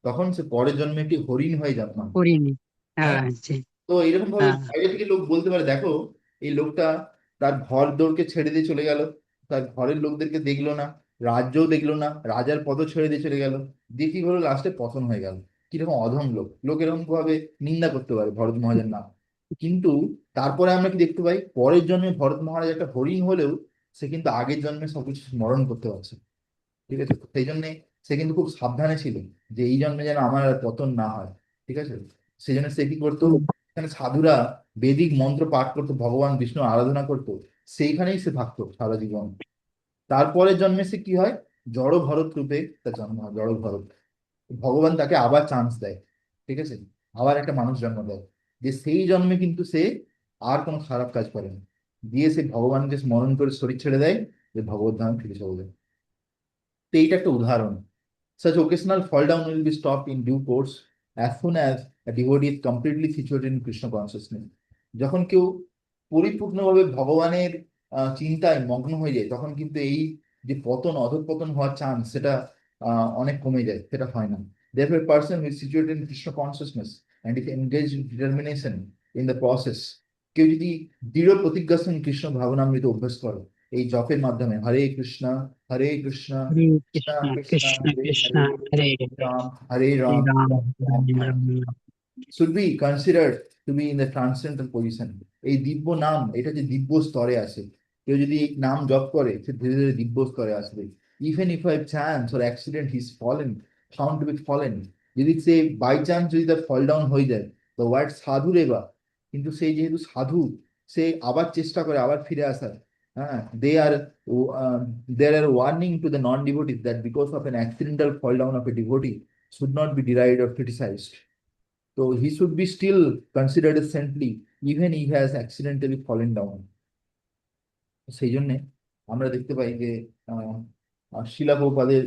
তখন সে পরের জন্মে একটি হরিণ হয়ে জন্মায়। করিনি। হ্যাঁ। হ্যাঁ, জি। তো এরকম ভাবে হ্যাঁ। বাইরে থেকে লোক বলতে পারে, দেখো এই লোকটা তার ঘর দৌড়কে ছেড়ে দিয়ে চলে গেল, তার ঘরের লোকদেরকে দেখলো না, রাজ্যও দেখলো না, রাজার পদ ছেড়ে দিয়ে চলে গেল, দিয়ে কি হলো, লাস্টে পতন হয়ে গেল। কিরকম অধম লোক, লোক এরকম ভাবে নিন্দা করতে পারে ভরত মহারাজের নাম। কিন্তু তারপরে আমরা কি দেখতে পাই, পরের জন্মে ভরত মহারাজ একটা হরিণ হলেও সে কিন্তু আগের জন্মে সবকিছু স্মরণ করতে পারছে। ঠিক আছে, তো সেই জন্য সে কিন্তু খুব সাবধানে ছিল যে এই জন্মে যেন আমার আর পতন না হয়। ঠিক আছে, সেই জন্য সে কি করতো, হুম, এখানে সাধুরা বেদিক মন্ত্র পাঠ করতো, ভগবান বিষ্ণু আরাধনা করতো, সেইখানেই সে থাকতো সারা জীবন। তারপরের জন্মে সে কি হয়, জড় ভরত রূপে তার জন্ম হয়, জড় ভরত। ভগবান তাকে আবার চান্স দেয়, ঠিক আছে, আবার একটা মানুষ জন্ম দেয়, যে সেই জন্মে কিন্তু সে আর কোনো খারাপ কাজ করে না, দিয়ে সে ভগবানকে স্মরণ করে শরীর ছেড়ে দেয়, যে ভগবত ধাম ফিরে চলে যায়। তো এইটা একটা উদাহরণ। Such occasional fall down will be stopped in due course as soon as a devotee is completely situated in Krishna consciousness. যখন কেউ পরিপূর্ণভাবে ভগবানের চিন্তায় মগ্ন হয়ে যায়, তখন কিন্তু এই যে পতন, অধঃপতন হওয়ার চান্স, সেটা অনেক কমে যায়, সেটা হয় না। Therefore, a person who is situated in Krishna consciousness and is engaged with determination in the process, কেউ যদি দৃঢ় প্রতিজ্ঞার সঙ্গে কৃষ্ণ ভাবনামৃত অভ্যাস করে এই জপের মাধ্যমে, হরে কৃষ্ণ হরে কৃষ্ণ কৃষ্ণ কৃষ্ণ কৃষ্ণ হরে কৃষ্ণ হরে, হরে হরে, রাম হরে হরে রাম, রাম রাম হরে Ram, Ram. should be considered to be in the transcendental position. এই দিব্য নাম, এটা যে দিব্য স্তরে আসে, কেউ যদি এই নাম জপ করে সে ধীরে ধীরে দিব্য স্তরে আসবে। Even if by chance or accident his fallen, found to be fallen, যদি সে বাই চান্স যদি তার ফল ডাউন হয়ে যায়, তো ওয়ার্ড সাধু রেবা, কিন্তু সেই যেহেতু সাধু, সে আবার চেষ্টা করে আবার ফিরে আসার। হ্যাঁ, দে আর there are warning to the non-devotees that because of an accidental fall down of a devotee should not be derided or criticized. So he should be still considered a saintly even he has accidentally fallen down. সেই জন্যে আমরা দেখতে পাই যে আহ, শিলা প্রভুপাদের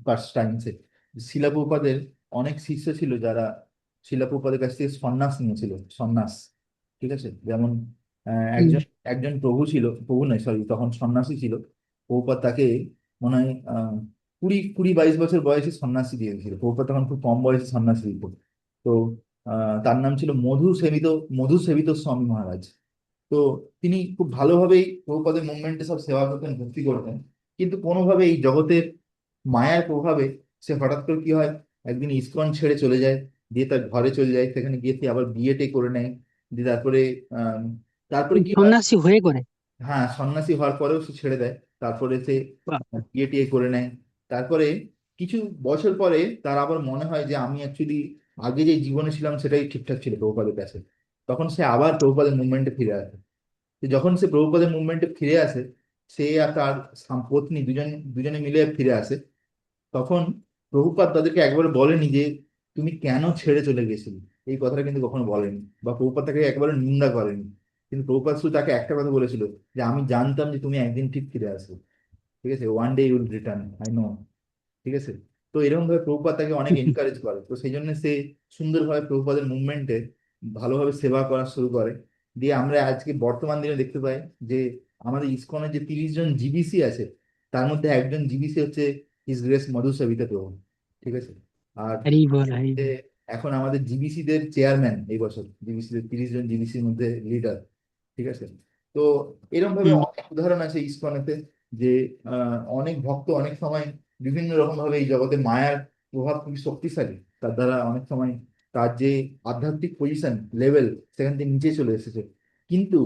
first টাইমসে, শিলা প্রভুপাদের অনেক শিষ্য ছিল যারা শিলা প্রভুপাদের কাছ থেকে সন্ন্যাস নিয়েছিল, সন্ন্যাস। ঠিক আছে, যেমন হুম, একজন একজন প্রভু ছিল, প্রভু নয় সরি, তখন সন্ন্যাসী ছিল। প্রভুপাদ তাকে মনে হয় 20-22 বছর বয়সে সন্ন্যাসী দিয়েছিল, প্রভুপাদ তখন খুব কম বয়সে সন্ন্যাসী দিত। তো তার নাম ছিল মধু সেবিত স্বামী মহারাজ। তো তিনি খুব ভালোভাবেই প্রভুপাদের মুভমেন্টে সব সেবা করতেন, ভক্তি করতেন। কিন্তু কোনোভাবে এই জগতের মায়ার প্রভাবে সে হঠাৎ করে কি হয়, একদিন ইসকন ছেড়ে চলে যায়, দিয়ে তার ঘরে চলে যায়, সেখানে গিয়ে সে আবার বিয়েটে করে নেয়। দিয়ে তারপরে আহ তারপরে কি হয়, সন্ন্যাসী হয়ে করে। হ্যাঁ, সন্ন্যাসী হওয়ার পরেও সে ছেড়ে দেয়, তারপরে সে বাহ। বিয়ে টিয়ে করে নেয়। তারপরে কিছু বছর পরে তার আবার মনে হয় যে আমি অ্যাকচুয়ালি আগে যে জীবনে ছিলাম সেটাই ঠিকঠাক ছিল প্রভুপাদের কাছে। তখন সে আবার প্রভুপাদের মুভমেন্টে ফিরে আসে। তো যখন সে প্রভুপাদের মুভমেন্টে ফিরে আসে, সে আর তার পত্নী দুজন দুজনে মিলে ফিরে আসে, তখন প্রভুপাদ তাদেরকে একবারে বলেনি যে তুমি কেন ছেড়ে চলে গেছিলে, এই কথাটা কিন্তু কখনো বলেনি, বা প্রভুপাদ তাকে একবারে নিন্দা করেনি। কিন্তু প্রভুপাদ শুধু তাকে একটা কথা বলেছিল, যে আমি জানতাম যে তুমি একদিন ঠিক ফিরে আসবে। ঠিক আছে, one day you'll return, I know. ঠিক আছে, তো এরকম ভাবে প্রভুপাদ তাকে অনেক এনকারেজ করে, তো সেই জন্য সে সুন্দরভাবে প্রভুপাদের মুভমেন্টে ভালোভাবে সেবা করা শুরু করে। দিয়ে আমরা আজকে বর্তমান দিনে দেখতে পাই যে আমাদের ইসকনের যে 30 জন জিবিসি আছে, তার মধ্যে একজন জিবিসি হচ্ছে হিজ গ্রেস মধু সবিতা প্রভু। ঠিক আছে, আর হরি বল, হরি যে বল। এখন আমাদের জিবিসি দের চেয়ারম্যান এই বছর, জিবিসি দের 30 জন জিবিসির মধ্যে লিডার। ঠিক আছে, তো এরকম ভাবে হুম। অনেক উদাহরণ আছে ইসকনেতে, যে অনেক ভক্ত অনেক সময় বিভিন্ন রকম ভাবে এই জগতে মায়ার প্রভাব খুবই শক্তিশালী, তার দ্বারা অনেক সময় তার যে আধ্যাত্মিক পজিশন লেভেল সেখান থেকে নিচে চলে এসেছে। কিন্তু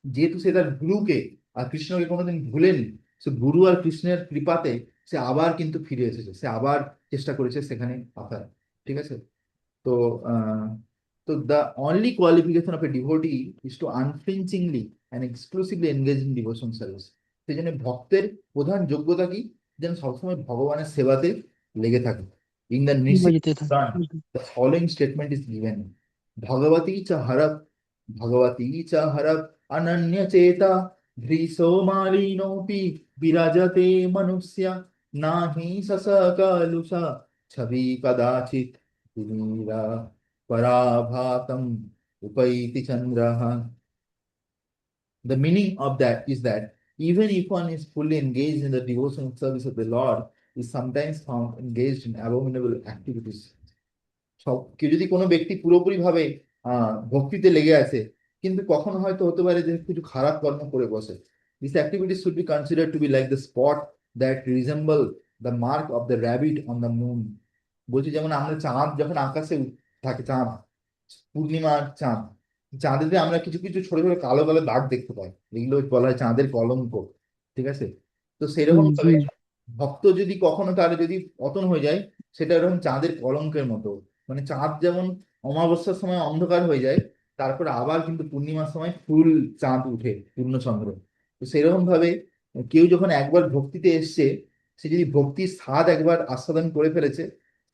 যেহেতু সে তার গুরুকে আর কৃষ্ণকে কোনোদিন ভুলেনি, সে গুরু আর কৃষ্ণের কৃপাতে সে আবার কিন্তু ফিরে এসেছে, সে আবার চেষ্টা করেছে সেখানে আসার। ঠিক আছে। তো আহ, তো the only qualification of a devotee is to unflinchingly and exclusively engage in devotion service. সেই জন্য ভক্তের প্রধান যোগ্যতা কি? যেন সবসময় ভগবানের সেবাতে লেগে থাকে। ইন দ্য নৃসিংহ বুঝতে তো। Purana the following statement is given: ভগবতী চ হরপ, ভগবতী চ হরপ অনন্য চেতা, ধৃসো মালিনোপি বিরাজতে মনুষ্য, নাহি সসকালুষা ছবি কদাচিৎ নীলা পরাভাতম উপৈতি চন্দ্রঃ। The meaning of that is that even if one is fully engaged in the devotional service of the Lord, is sometimes found engaged in abominable activities. সব কেউ যদি কোনো ব্যক্তি পুরোপুরি ভাবে ভক্তিতে লেগে আছে, কিন্তু কখনো হয়তো হতে পারে যে কিছু খারাপ কর্ম করে বসে। This activity should be consider to be like the spot that resemble the mark of the rabbit on the moon. বলছি যেমন আমরা চাঁদ যখন আকাশে থাকে, চাঁদ পূর্ণিমার চাঁদ, চাঁদেতে আমরা কিছু কিছু ছোট ছোট কালো কালো দাগ দেখতে পাই, এগুলো বলা হয় চাঁদের কলঙ্ক। ঠিক আছে। তো সেরকম হুম ভাবে হুম। ভক্ত যদি কখনো তার যদি পতন হয়ে যায়, সেটা এরকম চাঁদের কলঙ্কের মতো। মানে চাঁদ যেমন অমাবস্যার সময় অন্ধকার হয়ে যায়, তারপর আবার কিন্তু পূর্ণিমার সময় ফুল চাঁদ উঠে, পূর্ণচন্দ্র। তো সেরকম ভাবে কেউ যখন একবার ভক্তিতে এসছে, সে যদি ভক্তির স্বাদ একবার আস্বাদন করে ফেলেছে,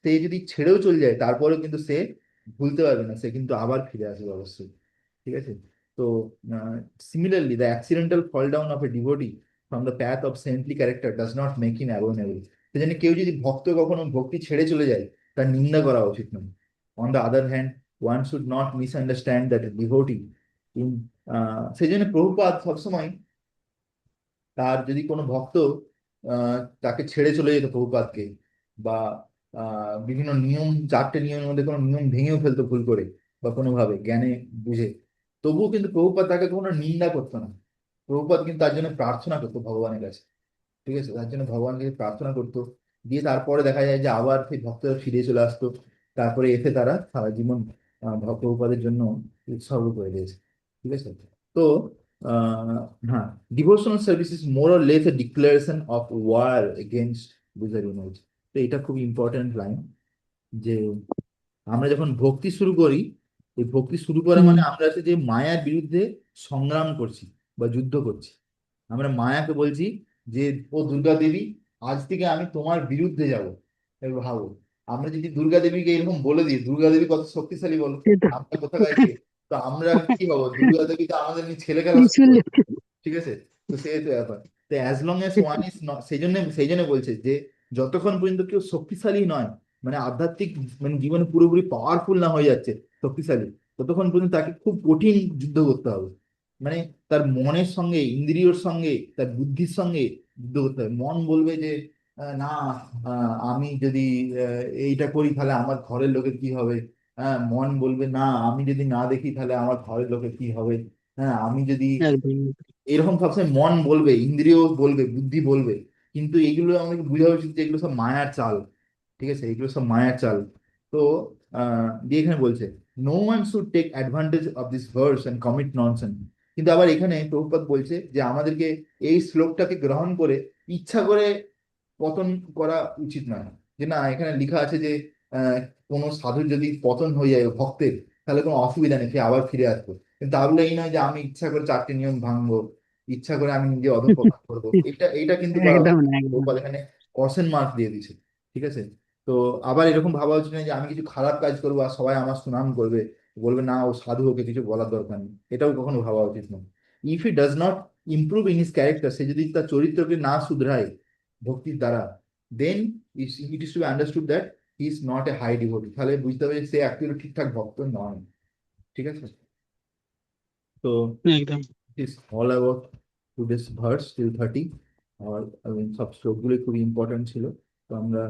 সে যদি ছেড়েও চলে যায় তারপরেও কিন্তু সে ভুলতে পারবে না, সে কিন্তু আবার ফিরে আসবে অবশ্যই। ঠিক আছে। তো similarly the accidental fall down of a devotee from the path of saintly character does not make him abominable. সেজন্য কেউ যদি ভক্ত কখনো ভক্তি ছেড়ে চলে যায়, তার নিন্দা করা উচিত নয়। On the other hand, one should not misunderstand that devotee in, সেই জন্য প্রভুপাদ সবসময় তার যদি কোনো ভক্ত তাকে ছেড়ে চলে যেত প্রভুপাদকে, বা বিভিন্ন নিয়ম, চারটে নিয়মের মধ্যে কোনো নিয়ম ভেঙেও ফেলতো ভুল করে বা কোনোভাবে জ্ঞানে বুঝে, তবুও কিন্তু প্রভুপাদ তাকে কোনো নিন্দা করতো না। প্রভুপাদ কিন্তু তার জন্য প্রার্থনা করতো ভগবানের কাছে। ঠিক আছে, তার জন্য ভগবানকে প্রার্থনা করতো। দিয়ে তারপরে দেখা যায় যে আবার সেই ভক্তরা ফিরে চলে আসতো। তারপরে এসে তারা সারা জীবন প্রভুপাদের জন্য উৎসর্গ করে দিয়েছে। ঠিক আছে। তো আহ হ্যাঁ, devotional service is more or less a declaration of war against loser image. তো এটা খুব ইম্পর্টেন্ট লাইন, যে আমরা যখন ভক্তি শুরু করি, এই ভক্তি শুরু করা হুম। মানে আমরা হচ্ছে যে মায়ার বিরুদ্ধে সংগ্রাম করছি বা যুদ্ধ করছি। আমরা মায়াকে বলছি যে, ও দুর্গা দেবী, আজ থেকে আমি তোমার বিরুদ্ধে যাব। এবার ভাবো, আমরা যদি দুর্গা দেবীকে এরকম বলে দিই, দুর্গা দেবী কত শক্তিশালী বলো, সেটা আমরা কোথাকার কে, তো আমরা কি হবো, দুর্গা দেবী তো আমাদের নিয়ে ছেলে খেলা শুরু ত্রিশূল। করবে। ঠিক আছে। তো সেই তো ব্যাপার। তো as long S one is not, সেই জন্য বলছে যে যতক্ষণ পর্যন্ত কেউ শক্তিশালী নয়, মানে আধ্যাত্মিক, মানে জীবনে পুরোপুরি পাওয়ারফুল না হয়ে যাচ্ছে, শক্তিশালী, ততক্ষণ পর্যন্ত তাকে খুব কঠিন যুদ্ধ করতে হবে। মানে তার মনের সঙ্গে, ইন্দ্রিয়র সঙ্গে, তার বুদ্ধির সঙ্গে যুদ্ধ করতে হবে। মন বলবে যে না, আমি যদি এইটা করি তাহলে আমার ঘরের লোকের কি হবে। হ্যাঁ, মন বলবে না, আমি যদি না দেখি তাহলে আমার ঘরের লোকের কি হবে। হ্যাঁ, আমি যদি, একদম। এরকম সবসময় মন বলবে, ইন্দ্রিয় বলবে, বুদ্ধি বলবে। কিন্তু এগুলো আমাকে বোঝা উচিত যে এগুলো সব মায়ার চাল। ঠিক আছে, এগুলো সব মায়ার চাল। তো দিয়ে এখানে বলছে, no one should take advantage of this verse and commit nonsense. কিন্তু আবার এখানে প্রভুপাদ বলছে যে আমাদেরকে এই শ্লোকটাকে গ্রহণ করে ইচ্ছা করে পতন করা উচিত নয়। যে না, এখানে লেখা আছে যে আহ, কোনো সাধুর যদি পতন হয়ে যায় ভক্তের, তাহলে কোনো অসুবিধা নেই, সে আবার ফিরে আসবে। কিন্তু তাহলে এই নয় যে আমি ইচ্ছা করে চারটে নিয়ম ভাঙবো, ইচ্ছা করে আমি নিজে অধঃপতন করবো, এটা কিন্তু করা একদম উচিত না, নয়। একদম। প্রভুপাদ এখানে কশন মার্ক দিয়ে দিছে। ঠিক আছে। তো আবার এরকম ভাবা উচিত নয় যে আমি কিছু খারাপ কাজ করবো আর সবাই আমার সুনাম করবে, বলবে না ও সাধু, ওকে কিছু বলার দরকার নেই, এটাও কখনো ভাবা উচিত নয়। If he does not improve in his character, সে যদি তার চরিত্রকে না শুধরায় ভক্তির দ্বারা, then it is to be understood that he is not a high devotee. তাহলে বুঝতে হবে যে সে অ্যাকচুয়ালি ঠিকঠাক ভক্ত নয়। ঠিক আছে। তো একদম। Is all about today's verse till 30। আর সব শ্লোকগুলো খুবই ইম্পর্টেন্ট ছিল। তো আমরা